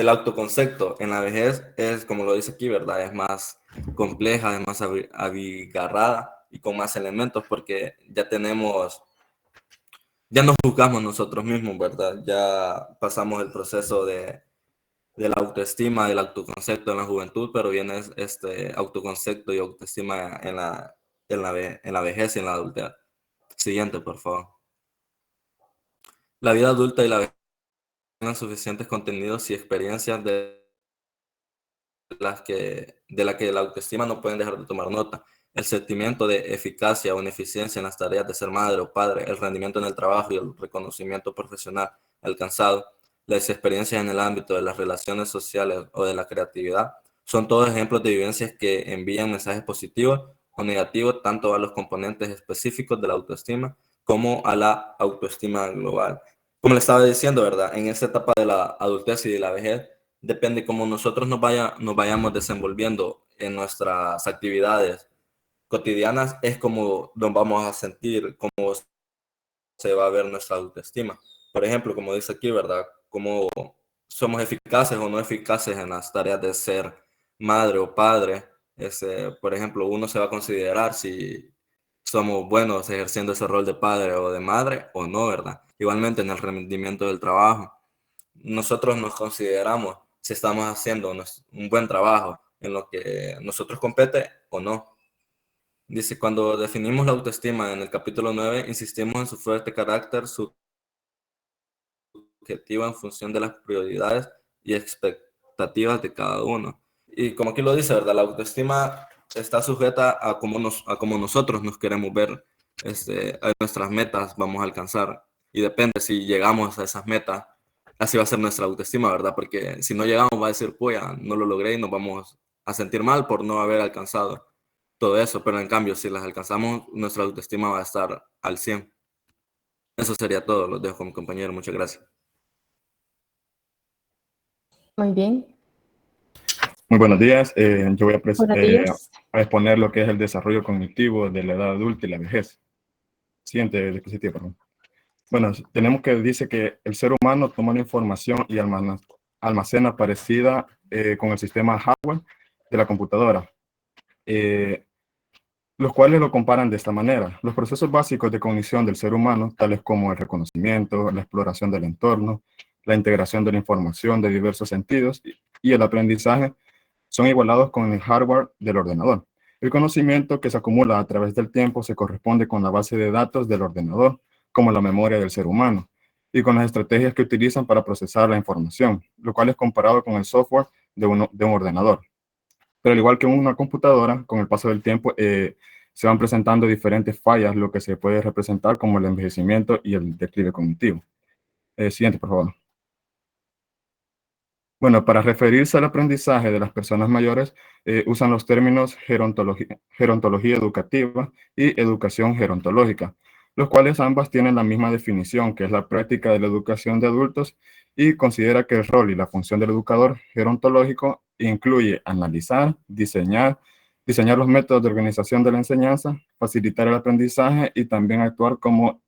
autoconcepto. En la vejez es, como lo dice aquí, ¿verdad? Es más compleja, es más abigarrada y con más elementos, porque ya nos juzgamos nosotros mismos, ¿verdad? Ya pasamos el proceso de la autoestima, del autoconcepto en la juventud, pero viene este autoconcepto y autoestima en la vejez y en la adultez. Siguiente, por favor. La vida adulta y la vejez tienen suficientes contenidos y experiencias de la que la autoestima no pueden dejar de tomar nota. El sentimiento de eficacia o ineficiencia en las tareas de ser madre o padre, el rendimiento en el trabajo y el reconocimiento profesional alcanzado, las experiencias en el ámbito de las relaciones sociales o de la creatividad, son todos ejemplos de vivencias que envían mensajes positivos o negativos tanto a los componentes específicos de la autoestima como a la autoestima global. Como le estaba diciendo, ¿verdad? En esta etapa de la adultez y de la vejez, depende cómo nosotros nos vayamos desenvolviendo en nuestras actividades cotidianas, es como nos vamos a sentir, cómo se va a ver nuestra autoestima. Por ejemplo, como dice aquí, ¿verdad? Cómo somos eficaces o no eficaces en las tareas de ser madre o padre, por ejemplo, uno se va a considerar si somos buenos ejerciendo ese rol de padre o de madre o no, ¿verdad? Igualmente en el rendimiento del trabajo. Nosotros nos consideramos si estamos haciendo un buen trabajo en lo que nosotros compete o no. Dice, cuando definimos la autoestima en el capítulo 9, insistimos en su fuerte carácter subjetivo en función de las prioridades y expectativas de cada uno. Y como aquí lo dice, ¿verdad? La autoestima está sujeta a cómo nosotros nos queremos ver, a nuestras metas vamos a alcanzar. Y depende si llegamos a esas metas, así va a ser nuestra autoestima, ¿verdad? Porque si no llegamos va a decir, puya, no lo logré y nos vamos a sentir mal por no haber alcanzado todo eso. Pero en cambio, si las alcanzamos, nuestra autoestima va a estar al 100. Eso sería todo. Los dejo con mi compañero. Muchas gracias. Muy bien. Muy buenos días. Yo voy Buenos días. a exponer lo que es el desarrollo cognitivo de la edad adulta y la vejez. Siguiente diapositiva, perdón. Bueno, tenemos que dice que el ser humano toma la información y almacena parecida con el sistema hardware de la computadora, los cuales lo comparan de esta manera. Los procesos básicos de cognición del ser humano, tales como el reconocimiento, la exploración del entorno, la integración de la información de diversos sentidos y el aprendizaje, son igualados con el hardware del ordenador. El conocimiento que se acumula a través del tiempo se corresponde con la base de datos del ordenador, como la memoria del ser humano, y con las estrategias que utilizan para procesar la información, lo cual es comparado con el software de un ordenador. Pero al igual que una computadora, con el paso del tiempo se van presentando diferentes fallas, lo que se puede representar como el envejecimiento y el declive cognitivo. Siguiente, por favor. Bueno, para referirse al aprendizaje de las personas mayores, usan los términos gerontología educativa y educación gerontológica, los cuales ambas tienen la misma definición, que es la práctica de la educación de adultos, y considera que el rol y la función del educador gerontológico incluye analizar, diseñar los métodos de organización de la enseñanza, facilitar el aprendizaje y también actuar como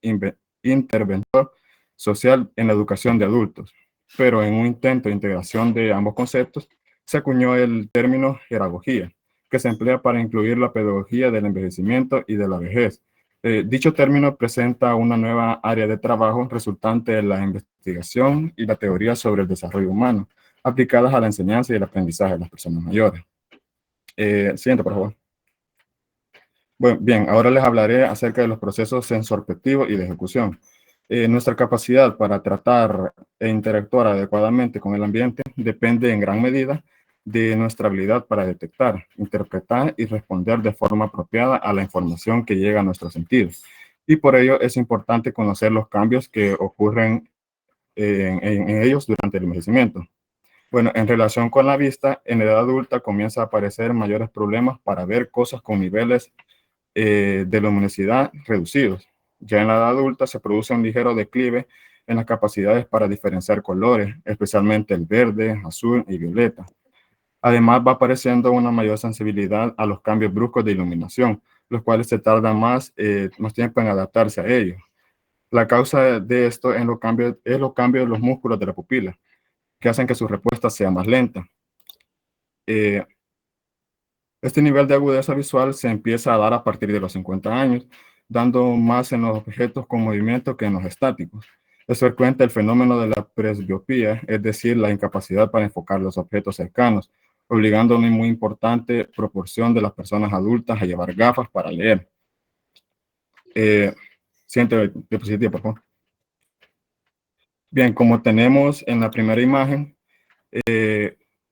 interventor social en la educación de adultos. Pero en un intento de integración de ambos conceptos, se acuñó el término jeragogía, que se emplea para incluir la pedagogía del envejecimiento y de la vejez. Dicho término presenta una nueva área de trabajo resultante de la investigación y la teoría sobre el desarrollo humano, aplicadas a la enseñanza y el aprendizaje de las personas mayores. Siguiente, por favor. Bueno, bien, ahora les hablaré acerca de los procesos sensorpectivos y de ejecución. Nuestra capacidad para tratar e interactuar adecuadamente con el ambiente depende en gran medida de nuestra habilidad para detectar, interpretar y responder de forma apropiada a la información que llega a nuestros sentidos. Y por ello es importante conocer los cambios que ocurren en ellos durante el envejecimiento. Bueno, en relación con la vista, en la edad adulta comienza a aparecer mayores problemas para ver cosas con niveles de luminosidad reducidos. Ya en la edad adulta se produce un ligero declive en las capacidades para diferenciar colores, especialmente el verde, azul y violeta. Además, va apareciendo una mayor sensibilidad a los cambios bruscos de iluminación, los cuales se tardan más tiempo en adaptarse a ellos. La causa de esto es los cambios de los músculos de la pupila, que hacen que su respuesta sea más lenta. Este nivel de agudeza visual se empieza a dar a partir de los 50 años, dando más en los objetos con movimiento que en los estáticos. Es frecuente el fenómeno de la presbiopía, es decir, la incapacidad para enfocar los objetos cercanos, obligando a una muy importante proporción de las personas adultas a llevar gafas para leer. Siguiente diapositiva, por favor. Bien, como tenemos en la primera imagen,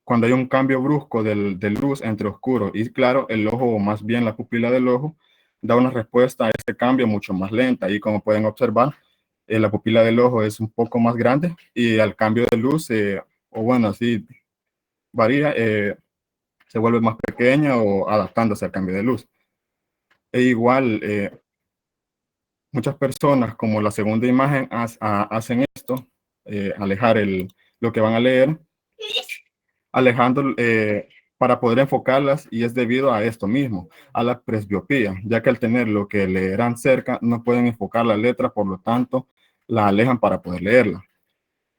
cuando hay un cambio brusco de luz entre oscuro y claro, el ojo, o más bien la pupila del ojo, da una respuesta a este cambio mucho más lenta. Y como pueden observar, la pupila del ojo es un poco más grande y al cambio de luz, o bueno, así varía, se vuelve más pequeña o adaptándose al cambio de luz. E igual, muchas personas, como la segunda imagen, hacen esto, alejar lo que van a leer, alejando para poder enfocarlas, y es debido a esto mismo, a la presbiopía, ya que al tener lo que leerán cerca, no pueden enfocar la letra, por lo tanto, la alejan para poder leerla.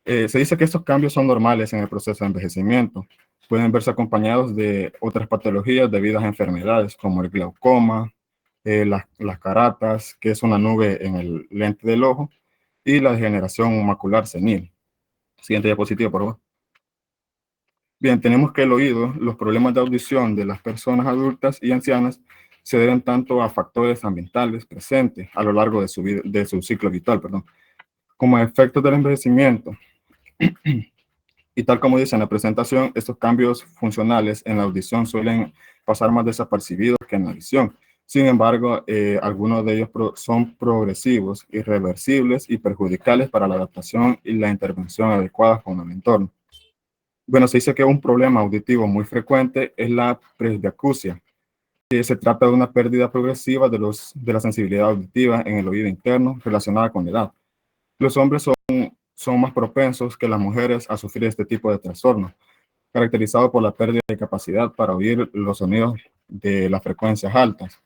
Se dice que estos cambios son normales en el proceso de envejecimiento, pueden verse acompañados de otras patologías debidas a enfermedades como el glaucoma, las caratas, que es una nube en el lente del ojo, y la degeneración macular senil. Siguiente diapositiva, por favor. Bien, tenemos que el oído, los problemas de audición de las personas adultas y ancianas se deben tanto a factores ambientales presentes a lo largo de su vida, de su ciclo vital, perdón, como a efectos del envejecimiento. Y tal como dice en la presentación, estos cambios funcionales en la audición suelen pasar más desapercibidos que en la visión. Sin embargo, algunos de ellos son progresivos, irreversibles y perjudiciales para la adaptación y la intervención adecuada con el entorno. Bueno, se dice que un problema auditivo muy frecuente es la presbiacusia, que se trata de una pérdida progresiva de la sensibilidad auditiva en el oído interno relacionada con la edad. Los hombres son más propensos que las mujeres a sufrir este tipo de trastorno, caracterizado por la pérdida de capacidad para oír los sonidos de las frecuencias altas.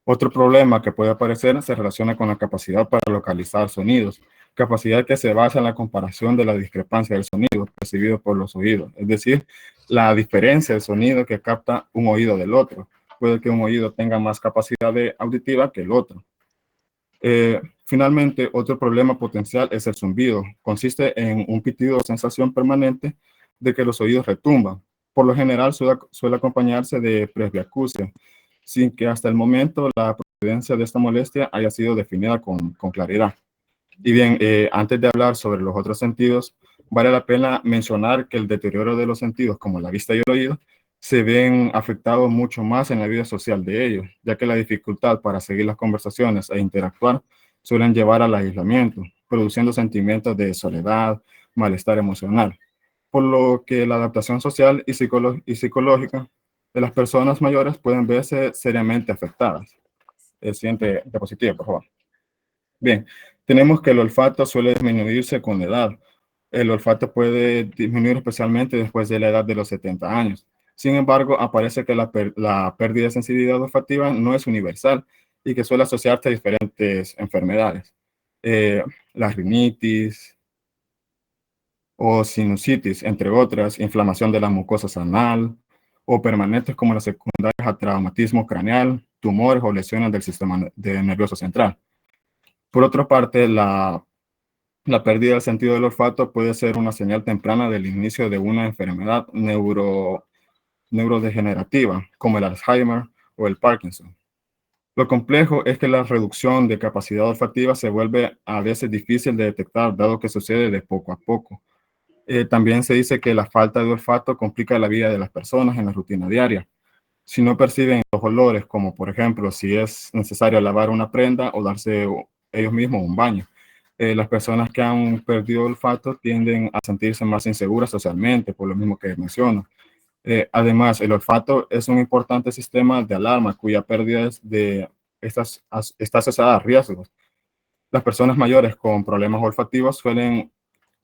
Otro problema que puede aparecer se relaciona con la capacidad para localizar sonidos, capacidad que se basa en la comparación de la discrepancia del sonido percibido por los oídos, es decir, la diferencia de sonido que capta un oído del otro. Puede que un oído tenga más capacidad auditiva que el otro. Finalmente, otro problema potencial es el zumbido. Consiste en un pitido o sensación permanente de que los oídos retumban. Por lo general suele acompañarse de presbiacusia, sin que hasta el momento la procedencia de esta molestia haya sido definida con claridad. Y bien, antes de hablar sobre los otros sentidos, vale la pena mencionar que el deterioro de los sentidos, como la vista y el oído, se ven afectados mucho más en la vida social de ellos, ya que la dificultad para seguir las conversaciones e interactuar suelen llevar al aislamiento, produciendo sentimientos de soledad, malestar emocional, por lo que la adaptación social y psicológica de las personas mayores pueden verse seriamente afectadas. El siguiente diapositiva, por favor. Bien, tenemos que el olfato suele disminuirse con la edad. El olfato puede disminuir especialmente después de la edad de los 70 años. Sin embargo, aparece que la pérdida de sensibilidad olfativa no es universal y que suele asociarse a diferentes enfermedades. La rinitis o sinusitis, entre otras, inflamación de la mucosa anal, o permanentes como las secundarias a traumatismo craneal, tumores o lesiones del sistema nervioso central. Por otra parte, la pérdida del sentido del olfato puede ser una señal temprana del inicio de una enfermedad neurodegenerativa, como el Alzheimer o el Parkinson. Lo complejo es que la reducción de capacidad olfativa se vuelve a veces difícil de detectar, dado que sucede de poco a poco. También se dice que la falta de olfato complica la vida de las personas en la rutina diaria. Si no perciben los olores, como por ejemplo si es necesario lavar una prenda o darse ellos mismos un baño, las personas que han perdido olfato tienden a sentirse más inseguras socialmente, por lo mismo que menciono. Además, el olfato es un importante sistema de alarma cuya pérdida está asociada a riesgos. Las personas mayores con problemas olfativos suelen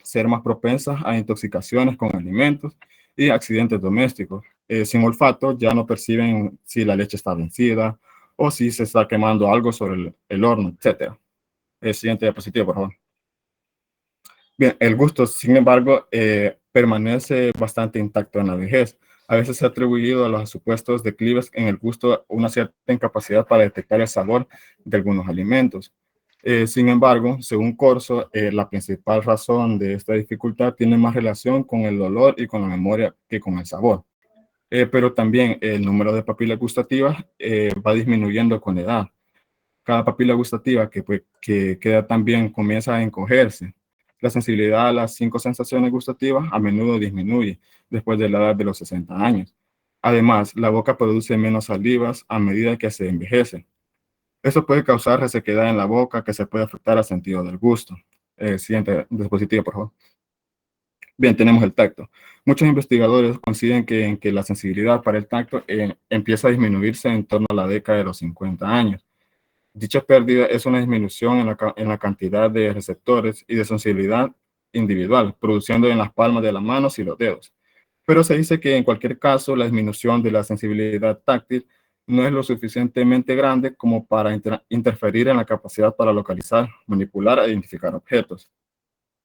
ser más propensas a intoxicaciones con alimentos y accidentes domésticos. Sin olfato ya no perciben si la leche está vencida o si se está quemando algo sobre el horno, etc. Siguiente diapositiva, por favor. Bien, el gusto, sin embargo, permanece bastante intacto en la vejez. A veces se ha atribuido a los supuestos declives en el gusto una cierta incapacidad para detectar el sabor de algunos alimentos. Sin embargo, según Corso, la principal razón de esta dificultad tiene más relación con el olor y con la memoria que con el sabor. Pero también el número de papilas gustativas va disminuyendo con la edad. Cada papila gustativa que queda también comienza a encogerse. La sensibilidad a las 5 sensaciones gustativas a menudo disminuye después de la edad de los 60 años. Además, la boca produce menos salivas a medida que se envejece. Eso puede causar resequedad en la boca que se puede afectar al sentido del gusto. Siguiente diapositiva, por favor. Bien, tenemos el tacto. Muchos investigadores coinciden en que la sensibilidad para el tacto empieza a disminuirse en torno a la década de los 50 años. Dicha pérdida es una disminución en la cantidad de receptores y de sensibilidad individual, produciendo en las palmas de las manos y los dedos. Pero se dice que en cualquier caso la disminución de la sensibilidad táctil no es lo suficientemente grande como para interferir en la capacidad para localizar, manipular e identificar objetos.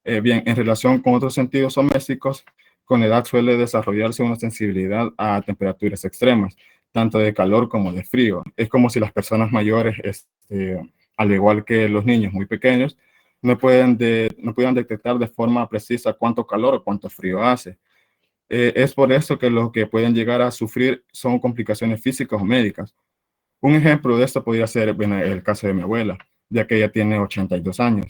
Bien, en relación con otros sentidos domésticos, Con la edad suele desarrollarse una sensibilidad a temperaturas extremas, tanto de calor como de frío. Es como si las personas mayores, al igual que los niños muy pequeños, no puedan detectar de forma precisa cuánto calor o cuánto frío hace. Es por eso que los que pueden llegar a sufrir son complicaciones físicas o médicas. Un ejemplo de esto podría ser el caso de mi abuela, ya que ella tiene 82 años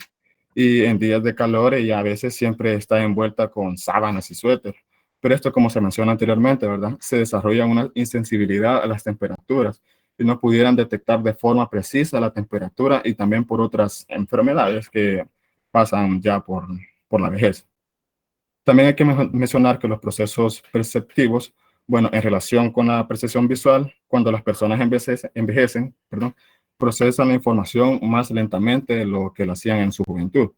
y en días de calor ella a veces siempre está envuelta con sábanas y suéter. Pero esto, como se menciona anteriormente, ¿verdad? Se desarrolla una insensibilidad a las temperaturas y no pudieran detectar de forma precisa la temperatura y también por otras enfermedades que pasan ya por la vejez. También hay que mencionar que los procesos perceptivos, bueno, en relación con la percepción visual, cuando las personas envejecen, perdón, procesan la información más lentamente de lo que lo hacían en su juventud.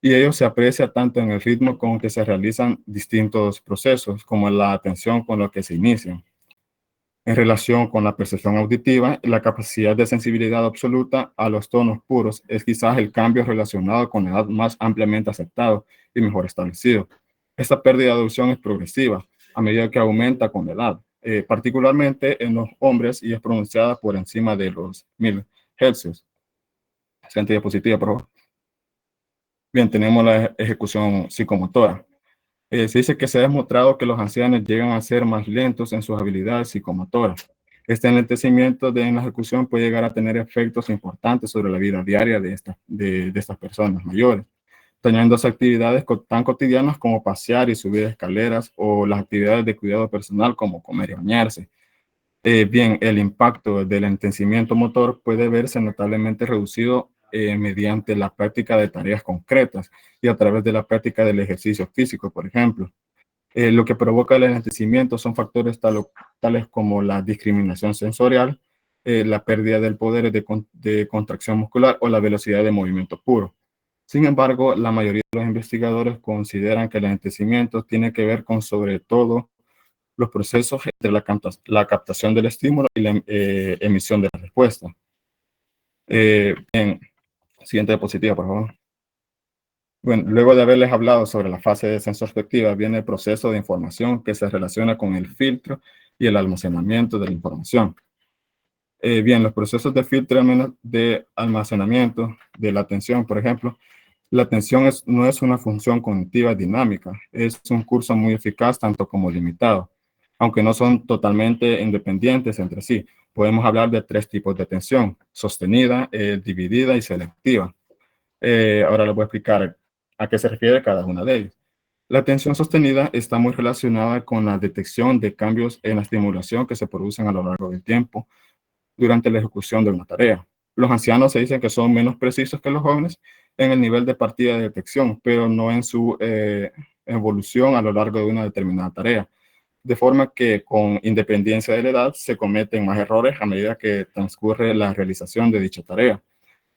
Y ello se aprecia tanto en el ritmo con que se realizan distintos procesos, como en la atención con lo que se inician. En relación con la percepción auditiva, la capacidad de sensibilidad absoluta a los tonos puros es quizás el cambio relacionado con la edad más ampliamente aceptado y mejor establecido. Esta pérdida de audición es progresiva a medida que aumenta con la edad, particularmente en los hombres, y es pronunciada por encima de los 1000 Hz. Siguiente diapositiva, por favor. Bien, tenemos la ejecución psicomotora. Se dice que se ha demostrado que los ancianos llegan a ser más lentos en sus habilidades psicomotoras. Este enlentecimiento en la ejecución puede llegar a tener efectos importantes sobre la vida diaria de estas personas mayores, dañando actividades tan cotidianas como pasear y subir escaleras o las actividades de cuidado personal como comer y bañarse. Bien, el impacto del enlentecimiento motor puede verse notablemente reducido mediante la práctica de tareas concretas y a través de la práctica del ejercicio físico, por ejemplo. Lo que provoca el enlentecimiento son factores tales como la discriminación sensorial, la pérdida del poder de contracción muscular o la velocidad de movimiento puro. Sin embargo, la mayoría de los investigadores consideran que el enlentecimiento tiene que ver con, sobre todo, los procesos entre la captación del estímulo y la emisión de la respuesta. Bien, siguiente diapositiva, por favor. Bueno, luego de haberles hablado sobre la fase de sensoperspectiva, viene el proceso de información que se relaciona con el filtro y el almacenamiento de la información. Bien, los procesos de filtro y de almacenamiento de la atención, por ejemplo, la atención no es una función cognitiva dinámica, es un curso muy eficaz tanto como limitado, aunque no son totalmente independientes entre sí. Podemos hablar de 3 tipos de atención: sostenida, dividida y selectiva. Ahora les voy a explicar a qué se refiere cada una de ellas. La atención sostenida está muy relacionada con la detección de cambios en la estimulación que se producen a lo largo del tiempo durante la ejecución de una tarea. Los ancianos se dicen que son menos precisos que los jóvenes en el nivel de partida de detección, pero no en su evolución a lo largo de una determinada tarea. De forma que, con independencia de la edad, se cometen más errores a medida que transcurre la realización de dicha tarea,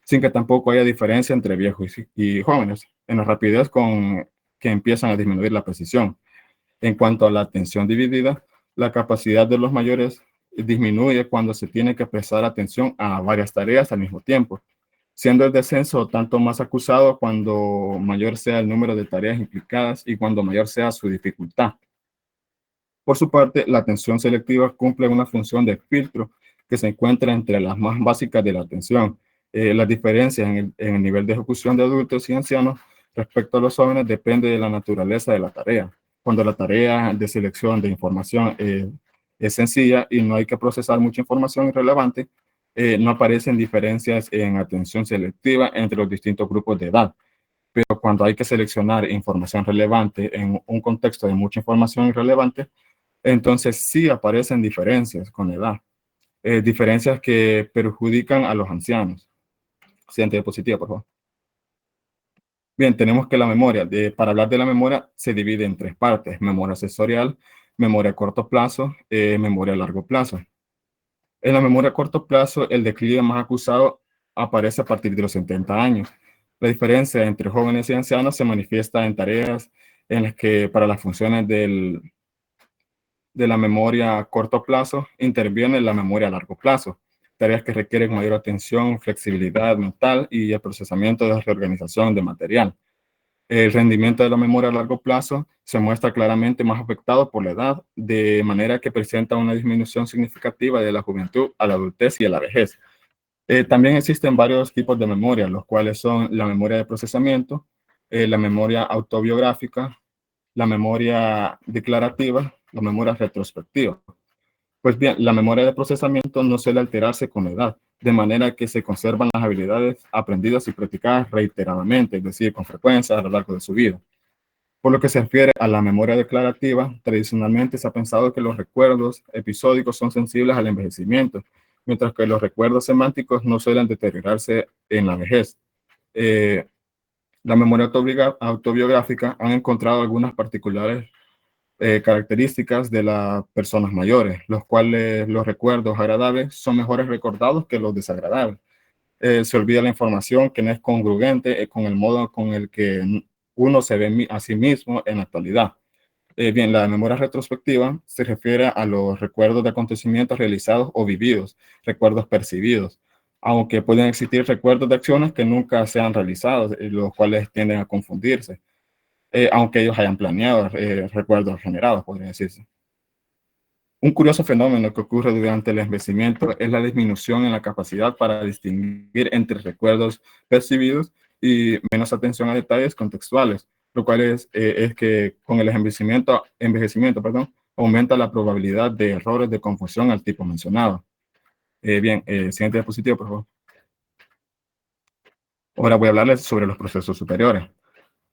sin que tampoco haya diferencia entre viejos y jóvenes en la rapidez con que empiezan a disminuir la precisión. En cuanto a la atención dividida, la capacidad de los mayores disminuye cuando se tiene que prestar atención a varias tareas al mismo tiempo, siendo el descenso tanto más acusado cuando mayor sea el número de tareas implicadas y cuando mayor sea su dificultad. Por su parte, la atención selectiva cumple una función de filtro que se encuentra entre las más básicas de la atención. Las diferencias en el nivel de ejecución de adultos y ancianos respecto a los jóvenes depende de la naturaleza de la tarea. Cuando la tarea de selección de información es sencilla y no hay que procesar mucha información irrelevante, no aparecen diferencias en atención selectiva entre los distintos grupos de edad. Pero cuando hay que seleccionar información relevante en un contexto de mucha información irrelevante, entonces sí aparecen diferencias con edad, diferencias que perjudican a los ancianos. Siguiente diapositiva, por favor. Bien, tenemos que la memoria, para hablar de la memoria, se divide en 3 partes: memoria sensorial, memoria a corto plazo, memoria a largo plazo. En la memoria a corto plazo, el declive más acusado aparece a partir de los 70 años. La diferencia entre jóvenes y ancianos se manifiesta en tareas en las que para las funciones de la memoria a corto plazo interviene la memoria a largo plazo, tareas que requieren mayor atención, flexibilidad mental y el procesamiento de reorganización de material. El rendimiento de la memoria a largo plazo se muestra claramente más afectado por la edad, de manera que presenta una disminución significativa de la juventud a la adultez y a la vejez. También existen varios tipos de memoria, los cuales son la memoria de procesamiento, la memoria autobiográfica, la memoria declarativa, la memoria retrospectiva. Pues bien, la memoria de procesamiento no suele alterarse con la edad, de manera que se conservan las habilidades aprendidas y practicadas reiteradamente, es decir, con frecuencia a lo largo de su vida. Por lo que se refiere a la memoria declarativa, tradicionalmente se ha pensado que los recuerdos episódicos son sensibles al envejecimiento, mientras que los recuerdos semánticos no suelen deteriorarse en la vejez. La memoria autobiográfica han encontrado algunas particulares características de las personas mayores, los cuales los recuerdos agradables son mejores recordados que los desagradables. Se olvida la información que no es congruente con el modo con el que uno se ve a sí mismo en la actualidad. Bien, la memoria retrospectiva se refiere a los recuerdos de acontecimientos realizados o vividos, recuerdos percibidos, aunque pueden existir recuerdos de acciones que nunca se han realizado, los cuales tienden a confundirse, aunque ellos hayan planeado recuerdos generados, podría decirse. Un curioso fenómeno que ocurre durante el envejecimiento es la disminución en la capacidad para distinguir entre recuerdos percibidos y menos atención a detalles contextuales, lo cual es que con el envejecimiento, aumenta la probabilidad de errores de confusión al tipo mencionado. Bien, siguiente diapositiva, por favor. Ahora voy a hablarles sobre los procesos superiores.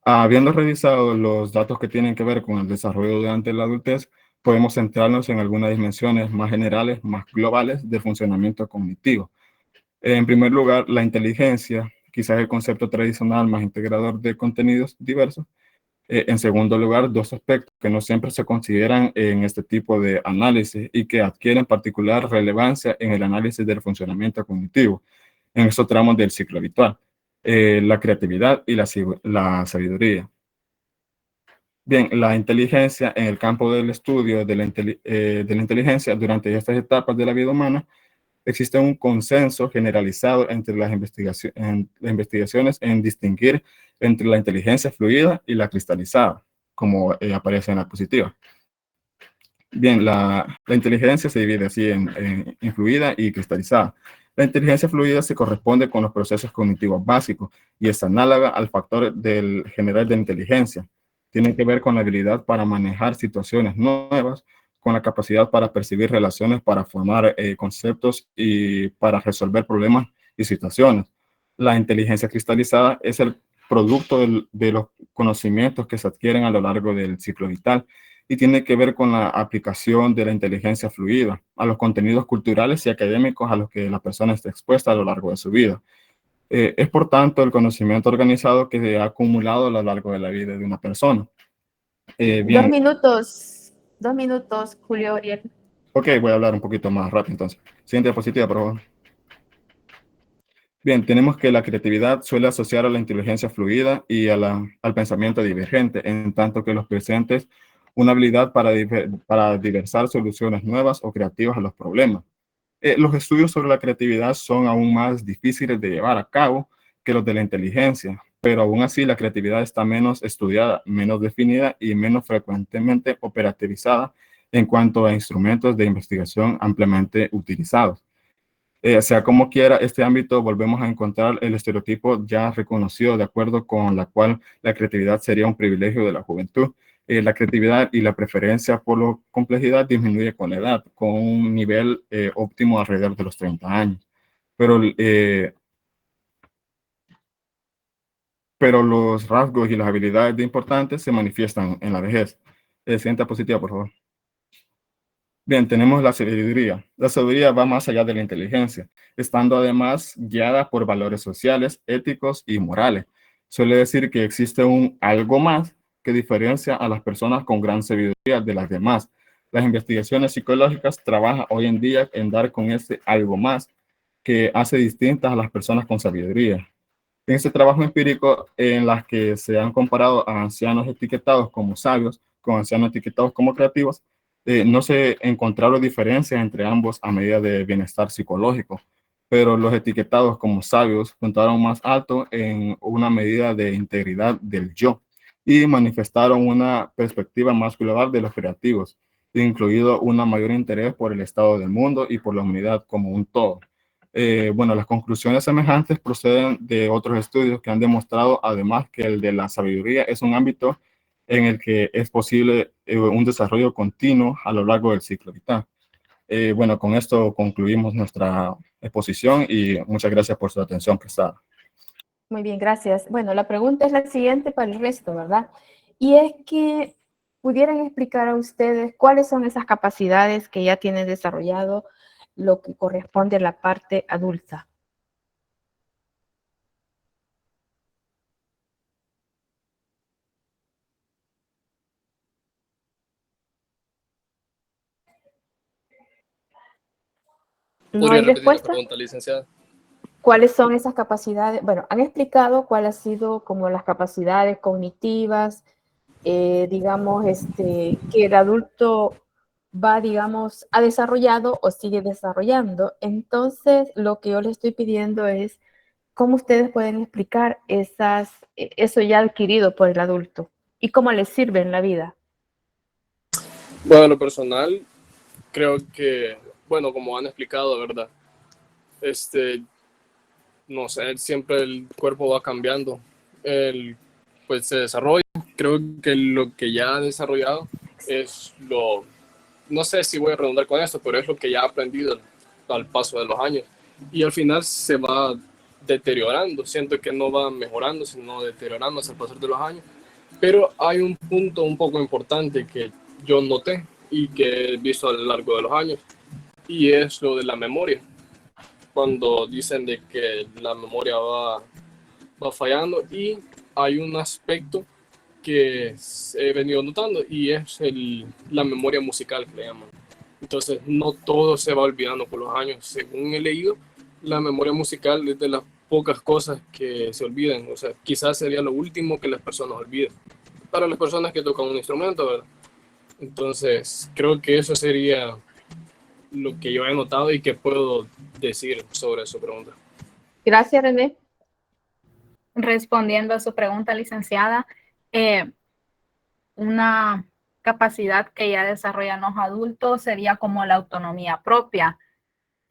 Habiendo revisado los datos que tienen que ver con el desarrollo durante la adultez, podemos centrarnos en algunas dimensiones más generales, más globales de funcionamiento cognitivo. En primer lugar, la inteligencia, quizás el concepto tradicional más integrador de contenidos diversos. En segundo lugar, dos aspectos que no siempre se consideran en este tipo de análisis y que adquieren particular relevancia en el análisis del funcionamiento cognitivo, en estos tramos del ciclo habitual, la creatividad y la sabiduría. Bien, la inteligencia en el campo del estudio de la inteligencia durante estas etapas de la vida humana, existe un consenso generalizado entre las investigaciones en distinguir entre la inteligencia fluida y la cristalizada, como aparece en la diapositiva. Bien, la inteligencia se divide así en fluida y cristalizada. La inteligencia fluida se corresponde con los procesos cognitivos básicos y es análoga al factor del general de inteligencia. Tiene que ver con la habilidad para manejar situaciones nuevas, con la capacidad para percibir relaciones, para formar conceptos y para resolver problemas y situaciones. La inteligencia cristalizada es el producto de los conocimientos que se adquieren a lo largo del ciclo vital y tiene que ver con la aplicación de la inteligencia fluida a los contenidos culturales y académicos a los que la persona está expuesta a lo largo de su vida. Es por tanto el conocimiento organizado que se ha acumulado a lo largo de la vida de una persona. Bien. 2 minutos, Julio Oriel. Ok, voy a hablar un poquito más rápido entonces. Siguiente diapositiva, por favor. Bien, tenemos que la creatividad suele asociar a la inteligencia fluida y al pensamiento divergente, en tanto que los presentes una habilidad para diversar soluciones nuevas o creativas a los problemas. Los estudios sobre la creatividad son aún más difíciles de llevar a cabo que los de la inteligencia, pero aún así la creatividad está menos estudiada, menos definida y menos frecuentemente operativizada en cuanto a instrumentos de investigación ampliamente utilizados. Sea como quiera, este ámbito volvemos a encontrar el estereotipo ya reconocido de acuerdo con la cual la creatividad sería un privilegio de la juventud. La creatividad y la preferencia por la complejidad disminuye con la edad, con un nivel óptimo alrededor de los 30 años. Pero los rasgos y las habilidades de importantes se manifiestan en la vejez. Siguiente diapositiva, por favor. Bien, tenemos la sabiduría. La sabiduría va más allá de la inteligencia, estando además guiada por valores sociales, éticos y morales. Suele decir que existe un algo más que diferencia a las personas con gran sabiduría de las demás. Las investigaciones psicológicas trabajan hoy en día en dar con ese algo más que hace distintas a las personas con sabiduría. En este trabajo empírico en las que se han comparado a ancianos etiquetados como sabios con ancianos etiquetados como creativos, no se encontraron diferencias entre ambos a medida de bienestar psicológico, pero los etiquetados como sabios puntaron más alto en una medida de integridad del yo. y manifestaron una perspectiva más global de los creativos, incluido un mayor interés por el estado del mundo y por la humanidad como un todo. Bueno, las conclusiones semejantes proceden de otros estudios que han demostrado además que el de la sabiduría es un ámbito en el que es posible un desarrollo continuo a lo largo del ciclo vital. Bueno, con esto concluimos nuestra exposición y muchas gracias por su atención prestada. Muy bien, gracias. Bueno, la pregunta es la siguiente para el resto, ¿verdad? Y es que pudieran explicar a ustedes cuáles son esas capacidades que ya tienen desarrollado lo que corresponde a la parte adulta. ¿No ¿Podría hay repetir la respuesta? pregunta, licenciada? ¿Cuáles son esas capacidades? Bueno, han explicado cuáles han sido como las capacidades cognitivas, digamos, que el adulto va, digamos, ha desarrollado o sigue desarrollando. Entonces, lo que yo le estoy pidiendo es cómo ustedes pueden explicar eso ya adquirido por el adulto y cómo les sirve en la vida. Bueno, en lo personal, creo que, bueno, como han explicado, ¿verdad? No sé, siempre el cuerpo va cambiando, pues se desarrolla. Creo que lo que ya ha desarrollado es no sé si voy a redundar con esto, pero es lo que ya ha aprendido al paso de los años. Y al final se va deteriorando. Siento que no va mejorando, sino deteriorándose al pasar de los años. Pero hay un punto un poco importante que yo noté y que he visto a lo largo de los años, y es lo de la memoria. Cuando dicen de que la memoria va fallando, y hay un aspecto que he venido notando y es la memoria musical que le llaman. Entonces no todo se va olvidando con los años. Según he leído, la memoria musical es de las pocas cosas que se olvidan. O sea, quizás sería lo último que las personas olviden. Para las personas que tocan un instrumento, ¿verdad? Entonces creo que eso sería lo que yo he notado y que puedo decir sobre su pregunta. Gracias, René. Respondiendo a su pregunta, licenciada, una capacidad que ya desarrollan los adultos sería como la autonomía propia.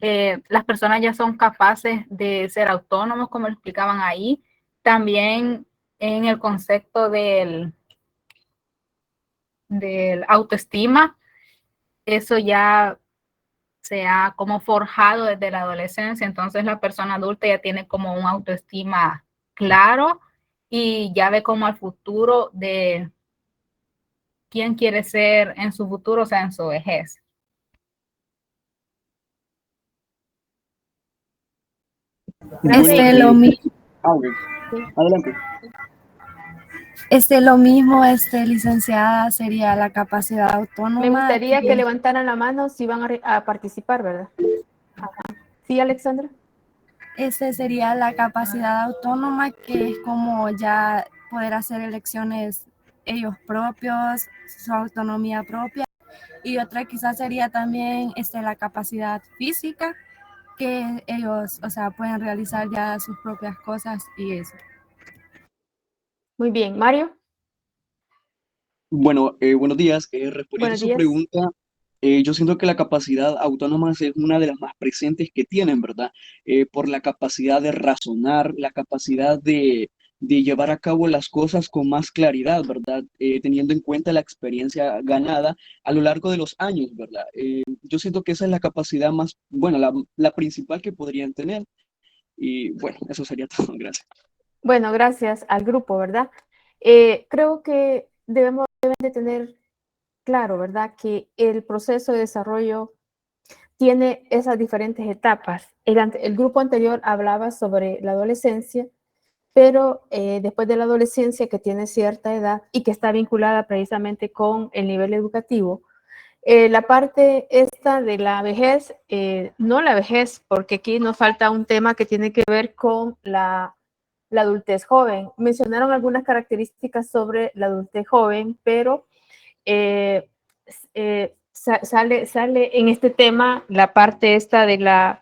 Las personas ya son capaces de ser autónomos, como lo explicaban ahí. También en el concepto del autoestima, eso ya se ha como forjado desde la adolescencia. Entonces la persona adulta ya tiene como un autoestima claro y ya ve como al futuro de quién quiere ser en su futuro, o sea, en su vejez. Lo mismo. Adelante. Lo mismo, licenciada, sería la capacidad autónoma. Me gustaría que levantaran la mano si van a participar, ¿verdad? Sí, Alexandra. Sería la capacidad autónoma, que es como ya poder hacer elecciones ellos propios, su autonomía propia. Y otra quizás sería también la capacidad física, que ellos, o sea, pueden realizar ya sus propias cosas y eso. Muy bien, Mario. Bueno, buenos días. Respondiendo a su pregunta, yo siento que la capacidad autónoma es una de las más presentes que tienen, ¿verdad? Por la capacidad de razonar, la capacidad de llevar a cabo las cosas con más claridad, ¿verdad? Teniendo en cuenta la experiencia ganada a lo largo de los años, ¿verdad? Yo siento que esa es la capacidad más, bueno, la principal que podrían tener. Y bueno, eso sería todo. Gracias. Bueno, gracias al grupo, ¿verdad? Creo que deben de tener claro, ¿verdad? Que el proceso de desarrollo tiene esas diferentes etapas. El grupo anterior hablaba sobre la adolescencia, pero después de la adolescencia, que tiene cierta edad y que está vinculada precisamente con el nivel educativo, la parte esta de la vejez, no la vejez, porque aquí nos falta un tema que tiene que ver con la adultez joven. Mencionaron algunas características sobre la adultez joven, pero sale en este tema la parte esta de la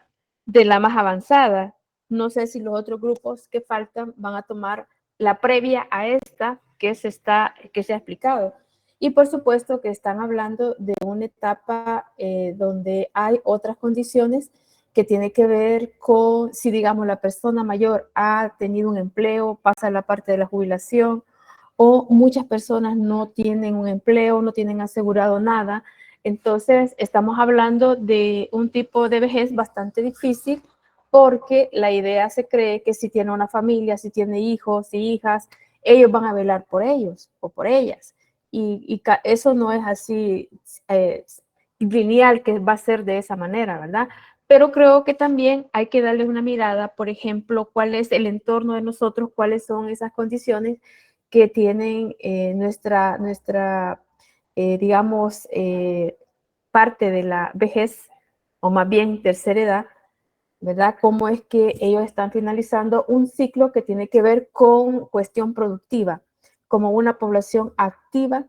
más avanzada. No sé si los otros grupos que faltan van a tomar la previa a esta que se ha explicado. Y por supuesto que están hablando de una etapa donde hay otras condiciones que tiene que ver con si, digamos, la persona mayor ha tenido un empleo, pasa a la parte de la jubilación, o muchas personas no tienen un empleo, no tienen asegurado nada. Entonces, estamos hablando de un tipo de vejez bastante difícil porque la idea se cree que si tiene una familia, si tiene hijos y hijas, ellos van a velar por ellos o por ellas. Y eso no es así lineal que va a ser de esa manera, ¿verdad? Pero creo que también hay que darle una mirada, por ejemplo, cuál es el entorno de nosotros, cuáles son esas condiciones que tienen nuestra digamos, parte de la vejez, o más bien tercera edad, ¿verdad? Cómo es que ellos están finalizando un ciclo que tiene que ver con cuestión productiva, como una población activa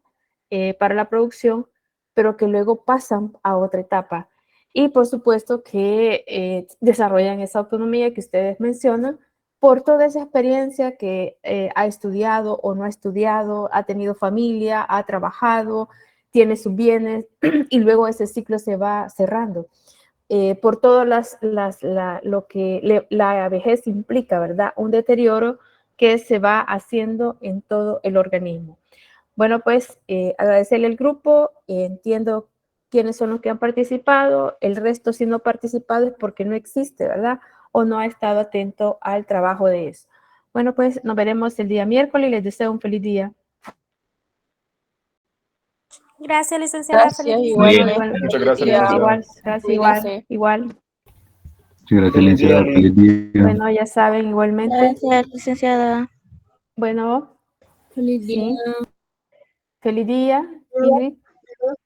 para la producción, pero que luego pasan a otra etapa. Y por supuesto que desarrollan esa autonomía que ustedes mencionan por toda esa experiencia que ha estudiado o no ha estudiado, ha tenido familia, ha trabajado, tiene sus bienes y luego ese ciclo se va cerrando. Por todo lo que la vejez implica, ¿verdad? Un deterioro que se va haciendo en todo el organismo. Bueno, pues agradecerle al grupo, entiendo quiénes son los que han participado, el resto si no ha participado es porque no existe, ¿verdad? O no ha estado atento al trabajo de eso. Bueno, pues nos veremos el día miércoles y les deseo un feliz día. Gracias, licenciada. Gracias, Feliz día. igualmente. Muchas gracias, Feliz día. licenciada. Gracias, igual. Sí, gracias, licenciada. Feliz día. Bueno, ya saben, igualmente. Gracias, licenciada. Bueno, Feliz día. sí. Feliz día, Ingrid.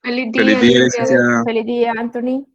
Feliz día, licenciada. Feliz día, Anthony.